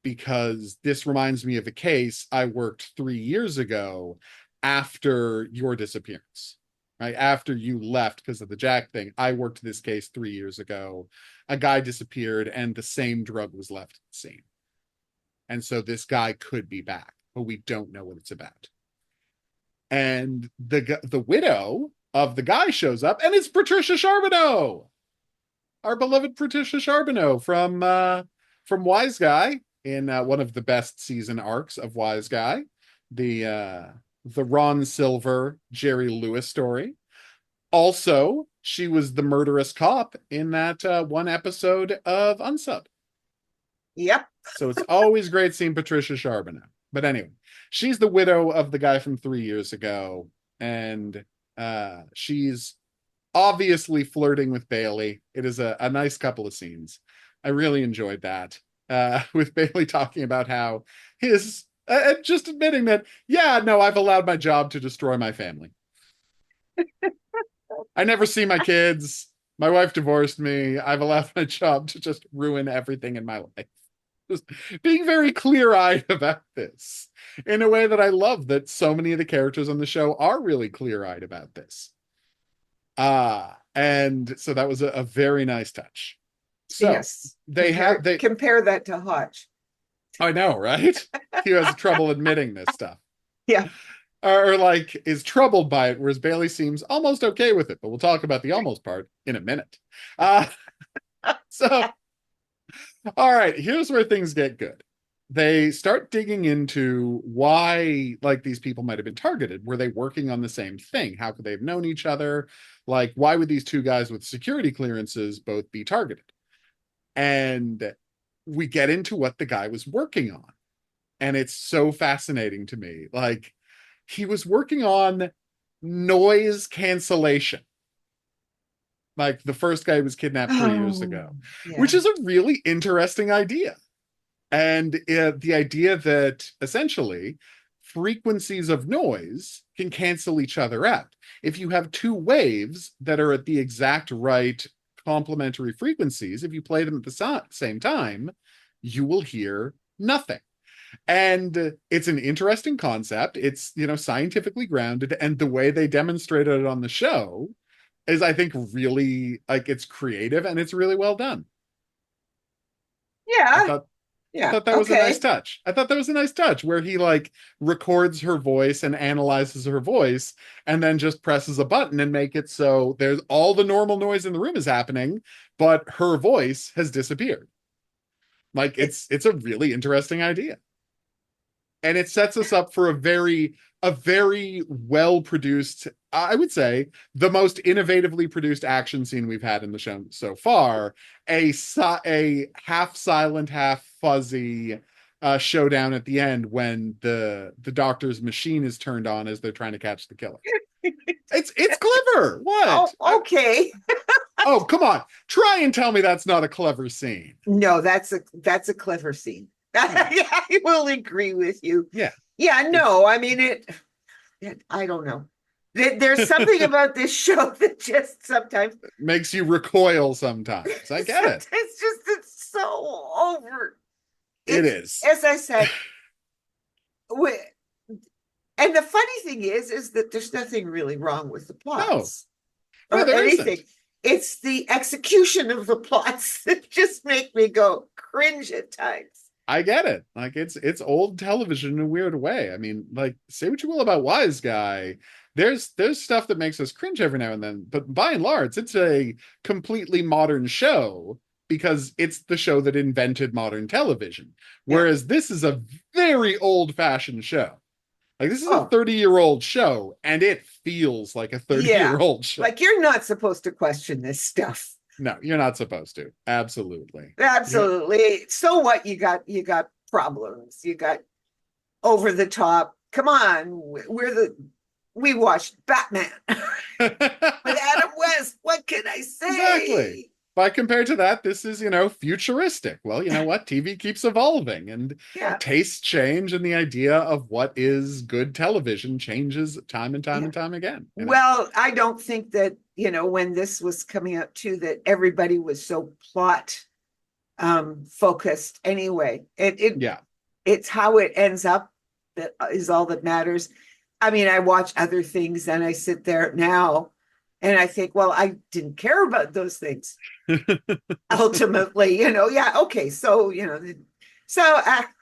S2: because this reminds me of a case I worked 3 years ago after your disappearance, right? After you left because of the Jack thing, I worked this case 3 years ago. A guy disappeared and the same drug was left at the scene. And so this guy could be back, but we don't know what it's about. And the widow of the guy shows up, and it's Patricia Charbonneau, our beloved Patricia Charbonneau from Wise Guy, in one of the best season arcs of Wise Guy, the Ron Silver, Jerry Lewis story. Also, she was the murderous cop in that one episode of Unsub.
S3: Yep.
S2: So it's always great seeing Patricia Charbonneau. But anyway, she's the widow of the guy from 3 years ago, and she's obviously flirting with Bailey. It is a nice couple of scenes. I really enjoyed that. With Bailey talking about how his just admitting that, yeah, no, I've allowed my job to destroy my family. I never see my kids. My wife divorced me. I've allowed my job to just ruin everything in my life. Just being very clear-eyed about this in a way that I love, that so many of the characters on the show are really clear-eyed about this. And so that was a very nice touch. So
S3: yes.
S2: they
S3: compare that to Hotch.
S2: I know, right? He has trouble admitting this stuff.
S3: Yeah.
S2: Or like is troubled by it, whereas Bailey seems almost okay with it. But we'll talk about the almost part in a minute. So, all right, here's where things get good. They start digging into why, like, these people might have been targeted. Were they working on the same thing? How could they have known each other? Like, why would these two guys with security clearances both be targeted? And we get into what the guy was working on. And it's so fascinating to me. Like, he was working on noise cancellation. Like the first guy was kidnapped 3 years ago,
S3: yeah.
S2: which is a really interesting idea. And the idea that essentially frequencies of noise can cancel each other out. If you have two waves that are at the exact right complementary frequencies, if you play them at the same time, you will hear nothing. And it's an interesting concept. It's, scientifically grounded. And the way they demonstrated it on the show is, I think, really, like, it's creative and it's really well done.
S3: Yeah.
S2: I thought that was a nice touch. I thought that was a nice touch where he like records her voice and analyzes her voice and then just presses a button and make it so there's all the normal noise in the room is happening, but her voice has disappeared. Like it's a really interesting idea. And it sets us up for a very well-produced, I would say, the most innovatively produced action scene we've had in the show so far. A half silent, half fuzzy showdown at the end when the doctor's machine is turned on as they're trying to catch the killer. It's clever. What?
S3: Oh, okay.
S2: Oh, come on. Try and tell me that's not a clever scene.
S3: No, that's a clever scene. Yeah, I will agree with you.
S2: Yeah.
S3: Yeah, no, I mean I don't know. There's something about this show that just sometimes
S2: makes you recoil sometimes. I get it.
S3: It's so over.
S2: It is.
S3: As I said, and the funny thing is that there's nothing really wrong with the plots or anything. Isn't. It's the execution of the plots that just make me go cringe at times.
S2: I get it. Like it's old television in a weird way. I mean, like, say what you will about Wise Guy. There's stuff that makes us cringe every now and then, but by and large, it's a completely modern show because it's the show that invented modern television. Whereas this is a very old-fashioned show. Like, this is a 30-year-old show, and it feels like a 30-year-old show.
S3: Like, you're not supposed to question this stuff.
S2: No, you're not supposed to. Absolutely.
S3: So what? You got problems. You got over the top come on, we watched Batman with Adam West. What can I say?
S2: Exactly. But compared to that, this is, futuristic. Well, you know what? TV keeps evolving and
S3: Yeah.
S2: tastes change, and the idea of what is good television changes time and time
S3: Yeah.
S2: and time again.
S3: Well, I don't think that, when this was coming out too, that everybody was so plot focused anyway.
S2: Yeah.
S3: It's how it ends up that is all that matters. I mean, I watch other things and I sit there now and I think, well, I didn't care about those things. Ultimately, yeah, okay. So,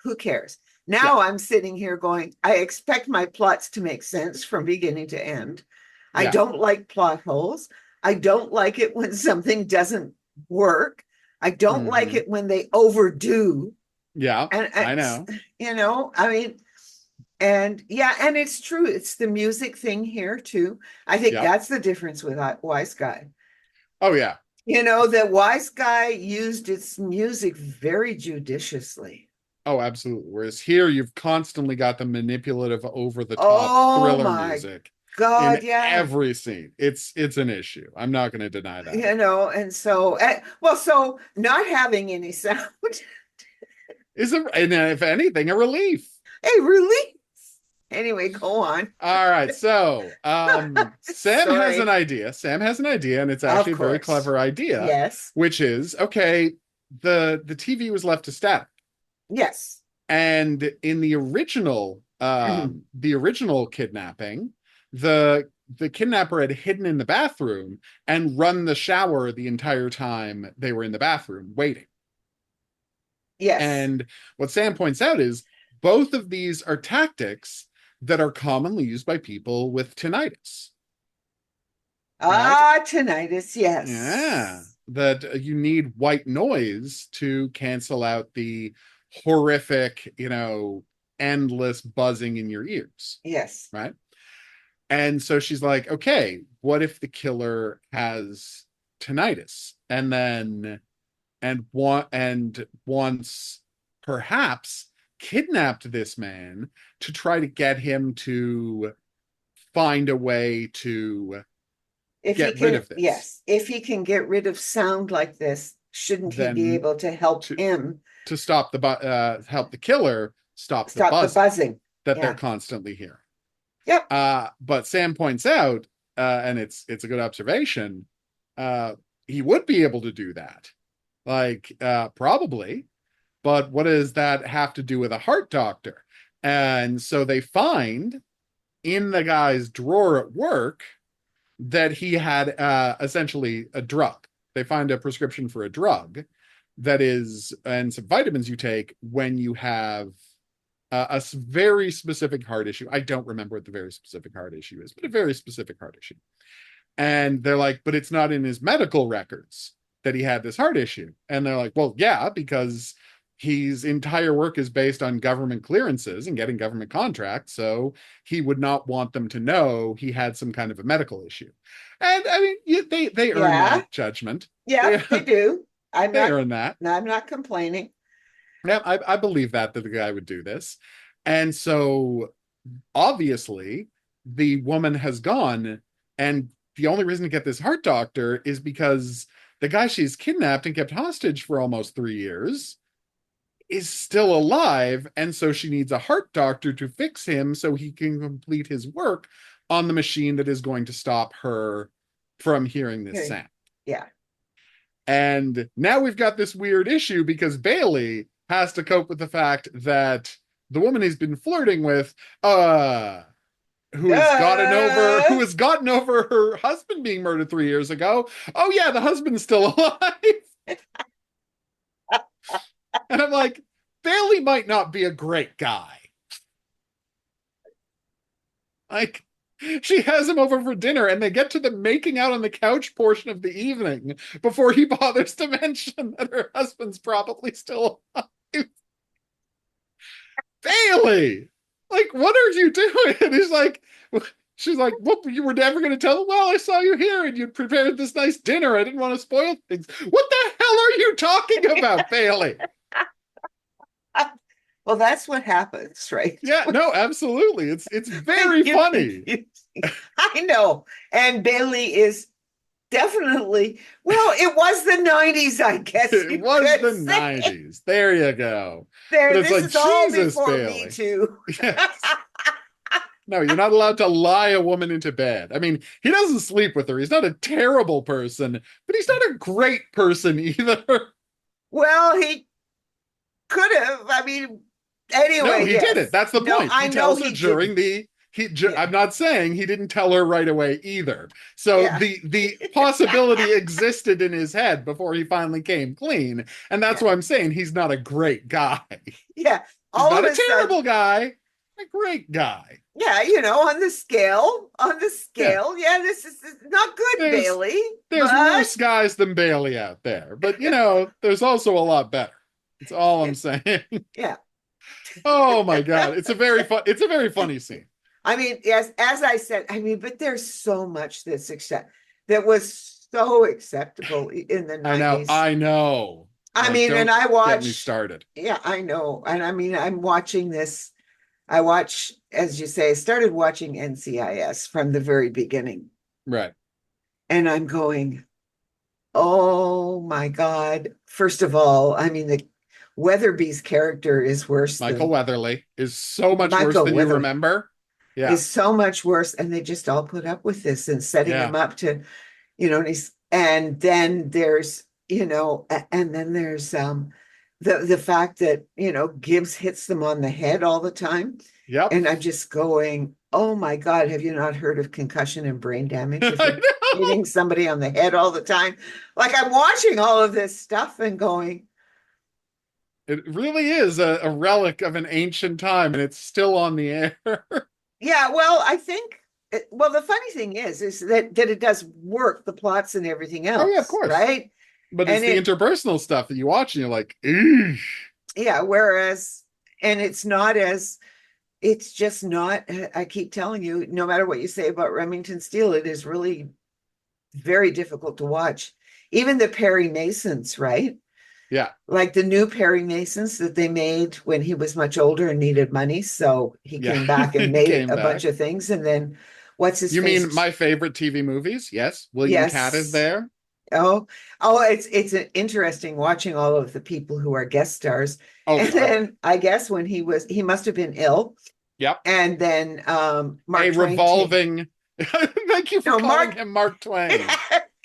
S3: who cares? Now I'm sitting here going, I expect my plots to make sense from beginning to end. I
S2: Yeah.
S3: don't like plot holes. I don't like it when something doesn't work. I don't like it when they overdo.
S2: Yeah,
S3: And
S2: I know.
S3: I mean, and it's true. It's the music thing here too. I think
S2: Yep.
S3: that's the difference with Wise Guy.
S2: Oh, yeah.
S3: The Wise Guy used its music very judiciously.
S2: Oh, absolutely. Whereas here, you've constantly got the manipulative, over-the-top
S3: Oh
S2: thriller
S3: my
S2: music
S3: God,
S2: in
S3: yeah.
S2: every scene. It's an issue. I'm not going to deny that.
S3: And so, so not having any sound,
S2: And if anything, a relief.
S3: a relief. Anyway, go on.
S2: All right. So, Sam has an
S3: Sorry.
S2: idea. Sam has an idea, and it's
S3: Of
S2: actually a very
S3: course.
S2: clever idea,
S3: Yes.
S2: which is, okay, the TV was left to static.
S3: Yes.
S2: And in the original kidnapping, the kidnapper had hidden in the bathroom and run the shower the entire time they were in the bathroom waiting.
S3: Yes.
S2: And what Sam points out is both of these are tactics that are commonly used by people with tinnitus.
S3: Right? Tinnitus, yes.
S2: Yeah. That you need white noise to cancel out the horrific, endless buzzing in your ears.
S3: Yes.
S2: Right. And so she's like, okay, what if the killer has tinnitus? And once perhaps kidnapped this man to try to get him to find a way to get rid of this.
S3: Yes. If he can get rid of sound like this, shouldn't he be able to help him
S2: to stop help the killer stop the buzzing that they're constantly hearing?
S3: Yep.
S2: But Sam points out, and it's a good observation, he would be able to do that. Probably. But what does that have to do with a heart doctor? And so they find in the guy's drawer at work that he had essentially a drug. They find a prescription for a drug that is, and some vitamins you take when you have a very specific heart issue. I don't remember what the very specific heart issue is, but a very specific heart issue. And they're like, but it's not in his medical records that he had this heart issue. And they're like, well, yeah, because his entire work is based on government clearances and getting government contracts. So he would not want them to know he had some kind of a medical issue. And I mean, they earn that judgment.
S3: Yeah, they do.
S2: They earn that.
S3: I'm not complaining.
S2: Yeah, I believe that the guy would do this. And so obviously the woman has gone, and the only reason to get this heart doctor is because the guy she's kidnapped and kept hostage for almost 3 years is still alive. And so she needs a heart doctor to fix him so he can complete his work on the machine that is going to stop her from hearing this sound.
S3: Yeah.
S2: And now we've got this weird issue because Bailey has to cope with the fact that the woman he's been flirting with, who has gotten over her husband being murdered 3 years ago. Oh yeah, the husband's still alive. And I'm like, Bailey might not be a great guy. Like, she has him over for dinner and they get to the making out on the couch portion of the evening before he bothers to mention that her husband's probably still alive. Bailey! Like, what are you doing? And she's like, well, you were never going to tell him? Well, I saw you here and you prepared this nice dinner. I didn't want to spoil things. What the hell are you talking about, Bailey?
S3: Well, that's what happens, right?
S2: Yeah, no, absolutely. It's very
S3: You're
S2: funny.
S3: confusing. I know. And Bailey is definitely, well, it was the 90s, I guess
S2: It
S3: you
S2: was
S3: could
S2: the
S3: say.
S2: 90s. There you go. But
S3: There,
S2: it's
S3: this
S2: like,
S3: is all
S2: Jesus,
S3: before Me
S2: Bailey.
S3: Too.
S2: Yes. No, you're not allowed to lie a woman into bed. I mean, he doesn't sleep with her. He's not a terrible person, but he's not a great person either.
S3: Well, he could have. I mean,
S2: No,
S3: anyway,
S2: he did it.
S3: yes.
S2: That's the
S3: No,
S2: point.
S3: I
S2: He
S3: know
S2: tells her
S3: he
S2: during
S3: didn't.
S2: the
S3: Yeah.
S2: I'm not saying he didn't tell her right away either. So
S3: Yeah.
S2: the possibility existed in his head before he finally came clean, and that's
S3: Yeah.
S2: why I'm saying he's not a great guy.
S3: Yeah.
S2: He's
S3: All
S2: not
S3: of
S2: a
S3: a sudden,
S2: terrible guy, a great guy.
S3: yeah, on the
S2: Yeah,
S3: scale, yeah, this is not good,
S2: there's
S3: Bailey,
S2: there's
S3: but
S2: worse guys than Bailey out there, but there's also a lot better. That's all I'm saying.
S3: yeah.
S2: Oh my God, it's a very funny scene.
S3: I mean, yes, as I said, I mean, but there's so much that was so acceptable in the
S2: I know,
S3: 90s.
S2: I know.
S3: I
S2: Like,
S3: mean, and
S2: don't
S3: I
S2: get me
S3: watch,
S2: started.
S3: yeah, I know. And I mean, I'm watching this. I watch, as you say, I started watching NCIS from the very beginning.
S2: Right.
S3: And I'm going, oh my God. First of all, I mean, the Weatherby's character is worse
S2: Michael
S3: than
S2: Weatherly is so much worse
S3: Michael
S2: than you
S3: Weatherly
S2: remember. Yeah.
S3: is so much worse. And they just all put up with this and setting
S2: Yeah.
S3: him up to, and then there's, and then there's the fact that, Gibbs hits them on the head all the time.
S2: Yep.
S3: And I'm just going, oh my God, have you not heard of concussion and brain damage if
S2: I
S3: you're
S2: know.
S3: hitting somebody on the head all the time? Like I'm watching all of this stuff and going,
S2: It really is a relic of an ancient time, and it's still on the air.
S3: yeah, well, I think, well, the funny thing is that it does work, the plots and everything
S2: Oh yeah, of
S3: else,
S2: course.
S3: right?
S2: But it's
S3: And
S2: the
S3: it,
S2: interpersonal stuff that you watch and you're like, eesh.
S3: yeah, whereas, and it's just not, I keep telling you, no matter what you say about Remington Steele, it is really very difficult to watch. Even the Perry Masons, right?
S2: Yeah.
S3: Like the new Perry Masons that they made when he was much older and needed money. So he
S2: Yeah.
S3: came back and
S2: He
S3: made
S2: came
S3: a
S2: back.
S3: bunch of things. And then what's his
S2: You mean
S3: face?
S2: my favorite TV movies? Yes. William Catt is
S3: Yes.
S2: there.
S3: Oh, oh, it's an interesting watching all of the people who are guest stars.
S2: Oh
S3: And
S2: God.
S3: then I guess when he must have been ill.
S2: Yep.
S3: And then
S2: A
S3: Mark Twain
S2: revolving. Thank you for
S3: no,
S2: calling
S3: Mark
S2: him Mark Twain.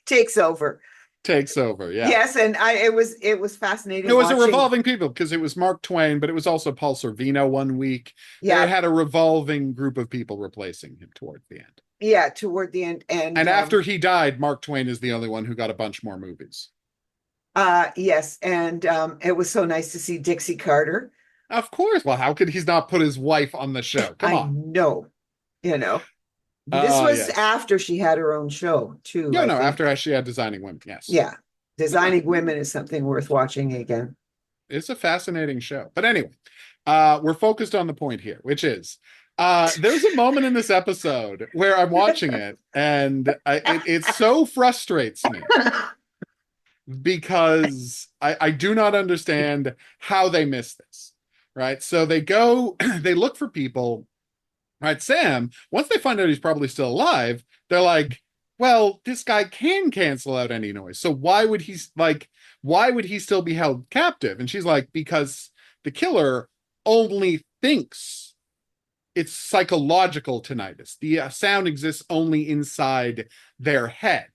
S3: takes over.
S2: Takes over. Yeah.
S3: Yes, and it was fascinating
S2: It was a
S3: watching.
S2: revolving people because it was Mark Twain, but it was also Paul Sorvino one week. They
S3: Yeah,
S2: had a revolving group of people replacing him toward the end.
S3: yeah, toward the end.
S2: And after he died, Mark Twain is the only one who got a bunch more movies.
S3: Yes, and it was so nice to see Dixie Carter.
S2: Of course. Well, how could he not put his wife on the show? Come
S3: I
S2: on.
S3: know, this was
S2: Yes.
S3: after she had her own show too,
S2: Yeah,
S3: I
S2: no,
S3: think.
S2: after she had Designing Women. Yes.
S3: Yeah, Designing Women is something worth watching again.
S2: It's a fascinating show. But anyway, we're focused on the point here, which is there's a moment in this episode where I'm watching it and it so frustrates me because I do not understand how they miss this, right? So they go, they look for people, right? Sam, once they find out he's probably still alive, they're like, well, this guy can cancel out any noise. So why would he still be held captive? And she's like, because the killer only thinks it's psychological tinnitus. The sound exists only inside their head,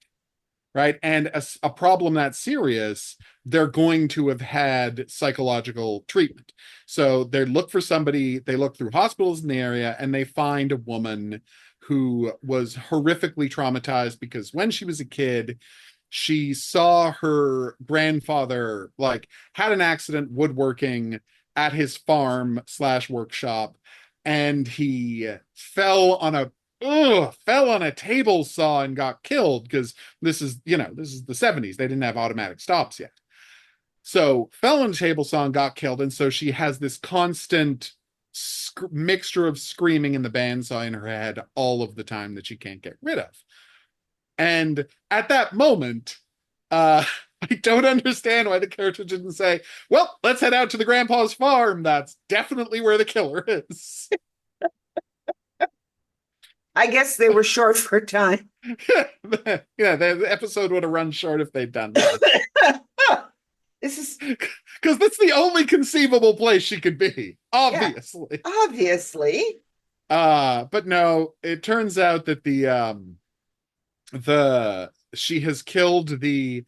S2: right? And a problem that serious, they're going to have had psychological treatment. So they look for somebody, they look through hospitals in the area, and they find a woman who was horrifically traumatized because when she was a kid, she saw her grandfather had an accident woodworking at his farm slash workshop, and he fell on a table saw and got killed because this is the 70s. They didn't have automatic stops yet. So fell on a table saw and got killed. And so she has this constant mixture of screaming in the bandsaw in her head all of the time that she can't get rid of. And at that moment, I don't understand why the character didn't say, well, let's head out to the grandpa's farm. That's definitely where the killer is.
S3: I guess they were short for time.
S2: Yeah, the episode would have run short if they'd done that.
S3: This is,
S2: Because that's the only conceivable place she could be,
S3: yeah,
S2: obviously.
S3: obviously.
S2: But no, it turns out that the she has killed the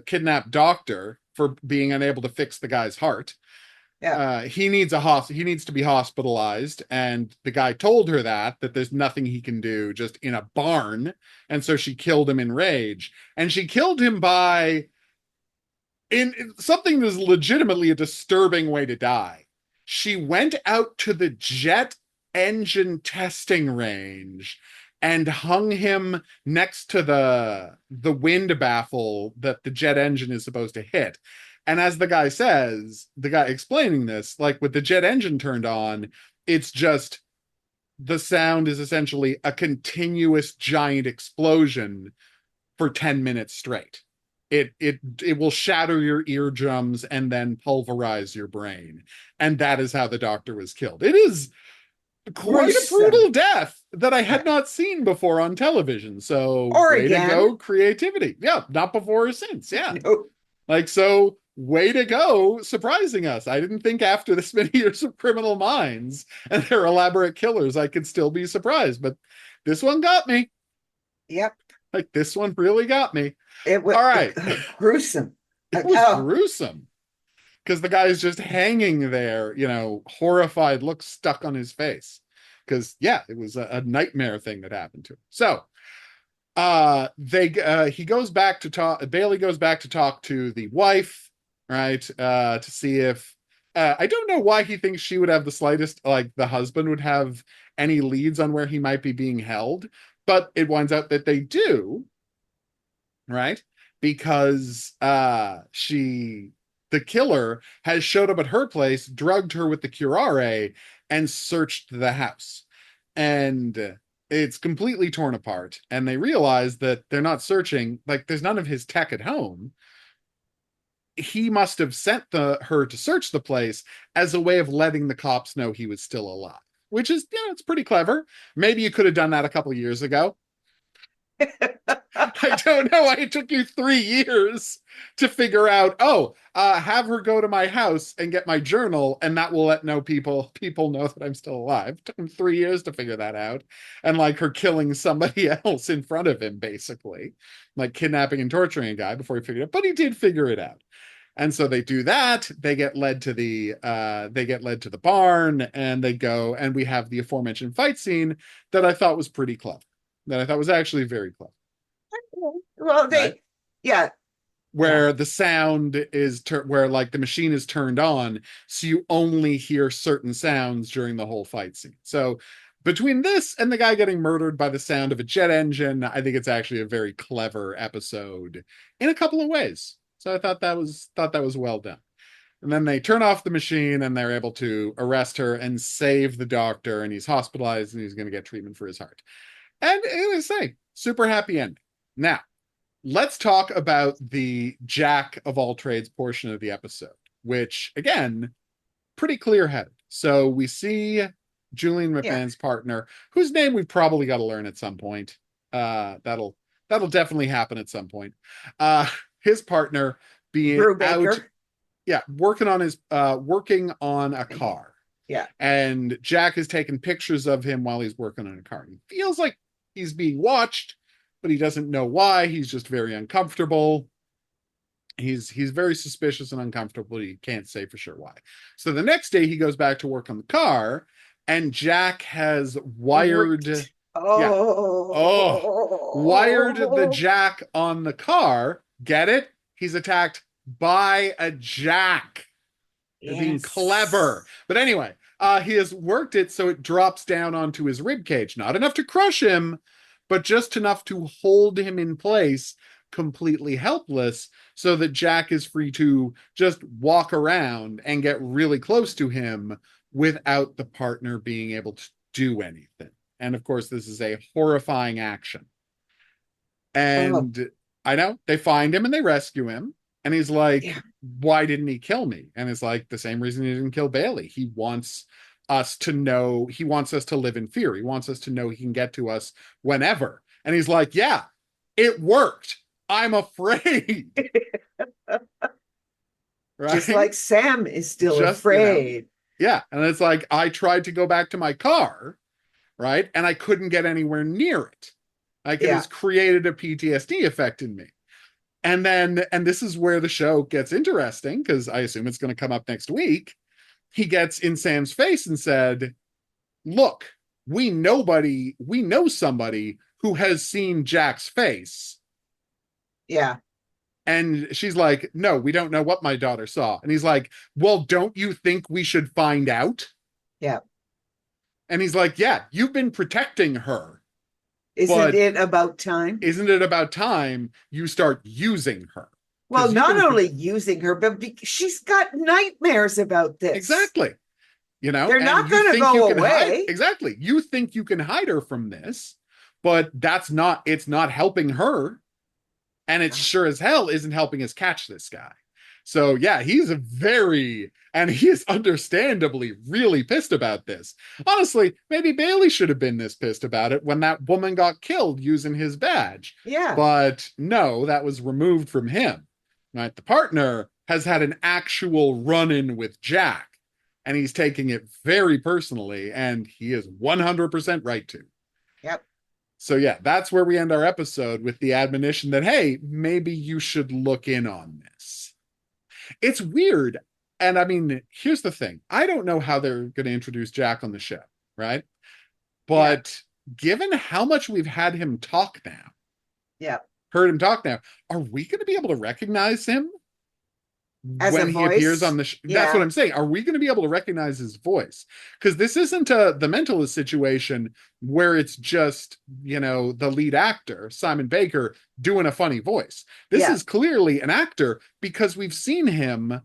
S2: kidnapped doctor for being unable to fix the guy's heart.
S3: Yeah.
S2: He needs he needs to be hospitalized, and the guy told her that there's nothing he can do just in a barn, and so she killed him in rage, and she killed him by in something that's legitimately a disturbing way to die. She went out to the jet engine testing range and hung him next to the wind baffle that the jet engine is supposed to hit. And as the guy says, the guy explaining this, like with the jet engine turned on, it's just the sound is essentially a continuous giant explosion for 10 minutes straight. It will shatter your eardrums and then pulverize your brain. And that is how the doctor was killed. It is quite a brutal death that I had not seen before on television. So
S3: Or
S2: way
S3: again.
S2: to go, creativity. Yeah, not before or since. Yeah.
S3: No.
S2: Like, so way to go, surprising us. I didn't think after this many years of Criminal Minds and their elaborate killers, I could still be surprised. But this one got me.
S3: Yep.
S2: Like, this one really got me.
S3: It was
S2: all right.
S3: Gruesome.
S2: It was gruesome. Because the guy's just hanging there, you know, horrified look stuck on his face. Because, yeah, it was a nightmare thing that happened to him. So, he goes back to talk, Bailey goes back to talk to the wife, right? To see if, I don't know why he thinks she would have the slightest, like the husband would have any leads on where he might be being held. But it winds out that they do, right? Because the killer has showed up at her place, drugged her with the curare, and searched the house. And it's completely torn apart. And they realize that they're not searching, like there's none of his tech at home. He must have sent her to search the place as a way of letting the cops know he was still alive, which is, you know, it's pretty clever. Maybe you could have done that a couple of years ago. I don't know why it took you 3 years to figure out, have her go to my house and get my journal, and that will let people know that I'm still alive. It took him 3 years to figure that out. And like her killing somebody else in front of him, basically. Like kidnapping and torturing a guy before he figured it out. But he did figure it out. And so they do that. They get led to the barn, and they go, and we have the aforementioned fight scene that I thought was pretty clever. That I thought was actually very clever.
S3: Well, yeah.
S2: Where the sound is, where like the machine is turned on, so you only hear certain sounds during the whole fight scene. So between this and the guy getting murdered by the sound of a jet engine, I think it's actually a very clever episode in a couple of ways. So I thought that was well done. And then they turn off the machine and they're able to arrest her and save the doctor, and he's hospitalized and he's going to get treatment for his heart. And as I say, super happy ending. Now, let's talk about the jack of all trades portion of the episode, which, again, pretty clear-headed. So we see Julian McMahon's partner, whose name we've probably got to learn at some point. That'll definitely happen at some point. His partner being out, working on a car.
S3: Yeah.
S2: And Jack has taken pictures of him while he's working on a car. He feels like he's being watched, but he doesn't know why. He's just very uncomfortable. He's very suspicious and uncomfortable. He can't say for sure why. So the next day he goes back to work on the car, and Jack has wired the jack on the car. Get it? He's attacked by a jack. Yes. Being clever. But anyway, he has worked it so it drops down onto his rib cage. Not enough to crush him, but just enough to hold him in place, completely helpless, so that Jack is free to just walk around and get really close to him without the partner being able to do anything. And of course, this is a horrifying action. And I know. They find him and they rescue him. And he's like,
S3: Yeah.
S2: why didn't he kill me? And it's like the same reason he didn't kill Bailey. He wants us to know, he wants us to live in fear. He wants us to know he can get to us whenever. And he's like, yeah, it worked. I'm afraid. Right?
S3: Just like Sam is still afraid.
S2: Yeah. And it's like, I tried to go back to my car, right? And I couldn't get anywhere near it. Like it has created a PTSD effect in me. And this is where the show gets interesting, because I assume it's going to come up next week. He gets in Sam's face and said, look, we know somebody who has seen Jack's face.
S3: Yeah.
S2: And she's like, no, we don't know what my daughter saw. And he's like, well, don't you think we should find out?
S3: Yeah.
S2: And he's like, yeah, you've been protecting her.
S3: Isn't it about time?
S2: Isn't it about time you start using her?
S3: Well, not only using her, but she's got nightmares about this.
S2: Exactly. You know,
S3: they're not going to go away.
S2: Exactly. You think you can hide her from this, but it's not helping her. And it sure as hell isn't helping us catch this guy. So yeah, he is understandably really pissed about this. Honestly, maybe Bailey should have been this pissed about it when that woman got killed using his badge.
S3: Yeah.
S2: But no, that was removed from him. Right? The partner has had an actual run-in with Jack, and he's taking it very personally, and he is 100% right to.
S3: Yep.
S2: So yeah, that's where we end our episode, with the admonition that, hey, maybe you should look in on this. It's weird. And I mean, here's the thing. I don't know how they're going to introduce Jack on the show, right? But given how much we've had him talk now, heard him talk now, are we going to be able to recognize him
S3: as
S2: when he appears on the show? That's what I'm saying. Are we going to be able to recognize his voice? Because this isn't the Mentalist situation where it's just, the lead actor, Simon Baker, doing a funny voice. This is clearly an actor, because we've seen him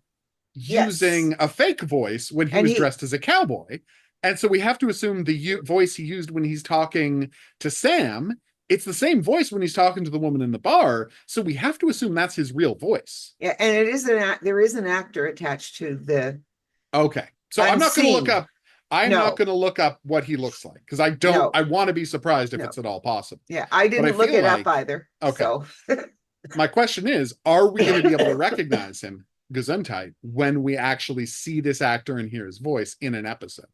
S2: using a fake voice when he was dressed as a cowboy. And so we have to assume the voice he used when he's talking to Sam, it's the same voice when he's talking to the woman in the bar. So we have to assume that's his real voice.
S3: Yeah, and there is an actor attached to the.
S2: Okay, so I'm not going to look up. Not going to look up what he looks like, because I don't. No. I want to be surprised if it's at all possible.
S3: Yeah, I didn't look it up either.
S2: Okay.
S3: So.
S2: My question is: are we going to be able to recognize him, Gesundheit, when we actually see this actor and hear his voice in an episode?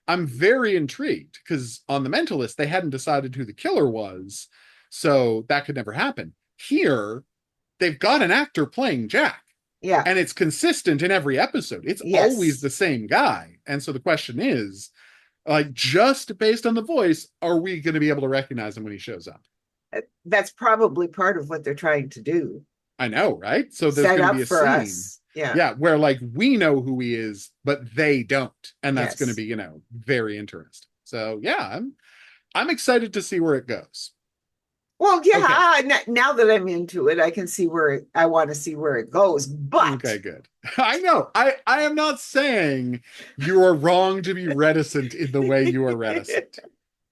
S2: I'm very intrigued, because on The Mentalist, they hadn't decided who the killer was, so that could never happen. Here, they've got an actor playing Jack.
S3: Yeah.
S2: And it's consistent in every episode. It's always the same guy. And so the question is, like, just based on the voice, are we going to be able to recognize him when he shows up?
S3: That's probably part of what they're trying to do.
S2: I know, right? So there's going to be a scene.
S3: Us.
S2: Yeah, where like we know who he is, but they don't. And that's going to be, very interesting. So yeah, I'm excited to see where it goes.
S3: Well, now that I'm into it, I can see I want to see where it goes. But
S2: okay, good. I know. I am not saying you are wrong to be reticent in the way you are reticent.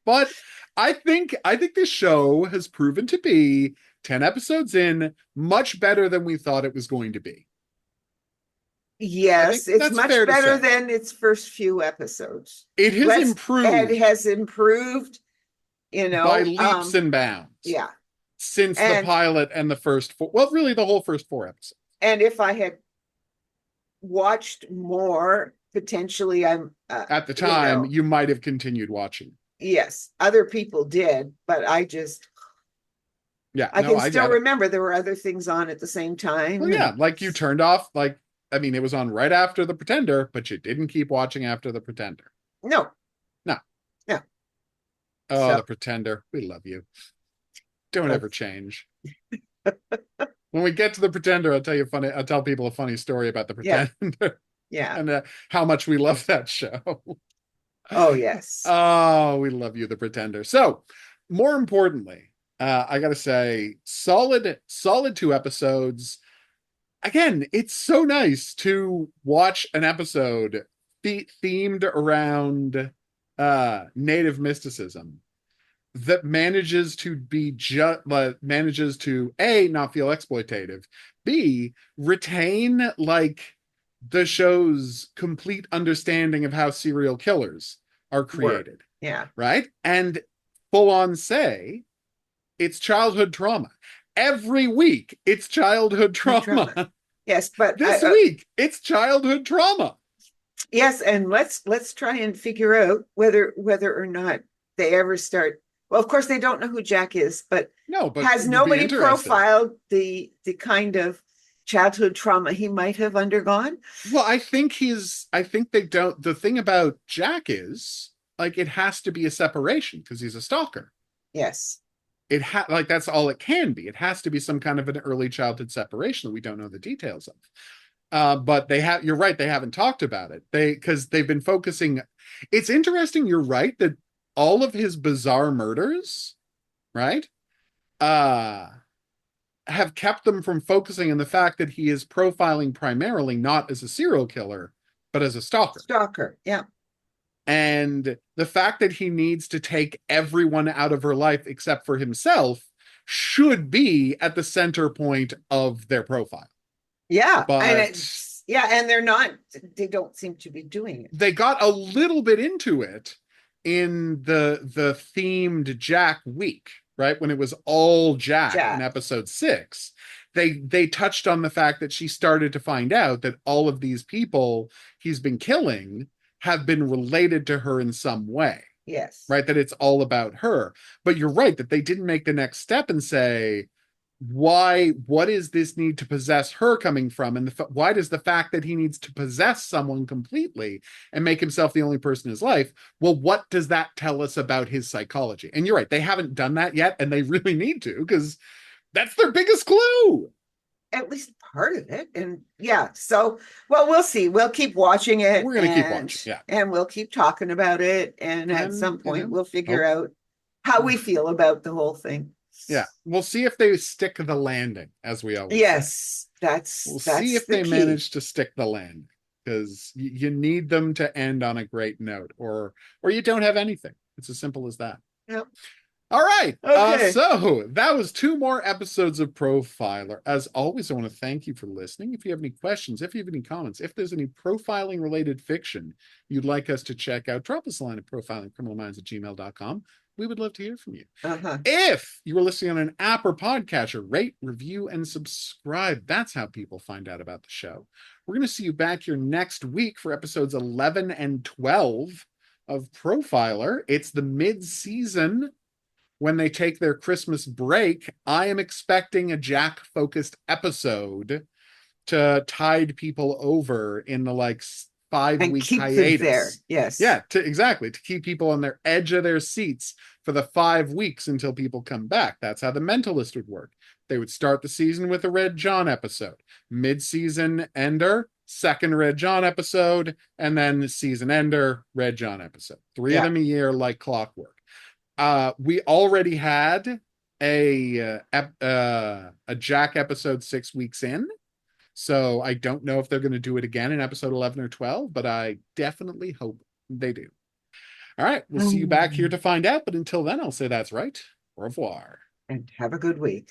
S2: But I think this show has proven to be 10 episodes in much better than we thought it was going to be.
S3: Yes, it's much better than its first few episodes.
S2: It has improved.
S3: It has improved,
S2: by leaps and bounds.
S3: Yeah.
S2: Since the pilot and the first four, well, really the whole first 4 episodes.
S3: And if I had watched more, potentially I'm
S2: at the time, you might have continued watching.
S3: Yes, other people did, but I just I can still remember there were other things on at the same time.
S2: Well, like you turned off, it was on right after The Pretender, but you didn't keep watching after The Pretender.
S3: No.
S2: Oh, The Pretender. We love you. Don't ever change. When we get to The Pretender, I'll tell people a funny story about The Pretender.
S3: Yeah.
S2: And how much we love that show.
S3: Oh, yes.
S2: Oh, we love you, The Pretender. So, more importantly, I got to say, solid 2 episodes. Again, it's so nice to watch an episode themed around native mysticism, that manages to be manages to A, not feel exploitative, B, retain like the show's complete understanding of how serial killers are created.
S3: Yeah.
S2: Right? And full on say it's childhood trauma. Every week it's childhood trauma.
S3: Yes, but
S2: this week it's childhood trauma.
S3: Yes, and let's try and figure out whether or not they ever start. Well, of course they don't know who Jack is, but has nobody profiled the kind of childhood trauma he might have undergone?
S2: Well, I think they don't. The thing about Jack is like it has to be a separation because he's a stalker.
S3: Yes.
S2: Like that's all it can be. It has to be some kind of an early childhood separation that we don't know the details of. But you're right, they haven't talked about it. Because they've been focusing. It's interesting, you're right, that all of his bizarre murders, right? Have kept them from focusing on the fact that he is profiling primarily not as a serial killer, but as a stalker.
S3: Stalker, yeah.
S2: And the fact that he needs to take everyone out of her life except for himself should be at the center point of their profile.
S3: Yeah.
S2: But
S3: and they don't seem to be doing it.
S2: They got a little bit into it in the themed Jack week, right? When it was all Jack. In episode 6. They touched on the fact that she started to find out that all of these people he's been killing have been related to her in some way.
S3: Yes.
S2: Right? That it's all about her. But you're right that they didn't make the next step and say, what is this need to possess her coming from? And why does the fact that he needs to possess someone completely and make himself the only person in his life? Well, what does that tell us about his psychology? And you're right, they haven't done that yet, and they really need to, because that's their biggest clue.
S3: At least part of it. And yeah, so, well, we'll see. We'll keep watching it.
S2: We're going to keep watching, yeah.
S3: And we'll keep talking about it. And at some point, we'll figure out how we feel about the whole thing.
S2: Yeah, we'll see if they stick the landing, as we always
S3: say. We'll
S2: see if they
S3: key.
S2: manage to stick the landing, because you need them to end on a great note, or you don't have anything. It's as simple as that.
S3: Yep.
S2: All right.
S3: Okay.
S2: So that was 2 more episodes of Profiler. As always, I want to thank you for listening. If you have any questions, if you have any comments, if there's any profiling related fiction you'd like us to check out, drop us a line at profilingcriminalminds@gmail.com. We would love to hear from you. If you were listening on an app or podcatcher, rate, review, and subscribe. That's how people find out about the show. We're going to see you back here next week for episodes 11 and 12 of Profiler. It's the mid-season when they take their Christmas break. I am expecting a Jack-focused episode to tide people over in the 5-week hiatus.
S3: There. Yes.
S2: Yeah, to keep people on their edge of their seats for the 5 weeks until people come back. That's how The Mentalist would work. They would start the season with a Red John episode, mid-season ender, second Red John episode, and then the season ender, Red John episode. 3 of them a year, like clockwork. We already had a Jack episode 6 weeks in. So I don't know if they're going to do it again in episode 11 or 12, but I definitely hope they do. All right. We'll see you back here to find out. But until then, I'll say that's right. Au revoir.
S3: And have a good week.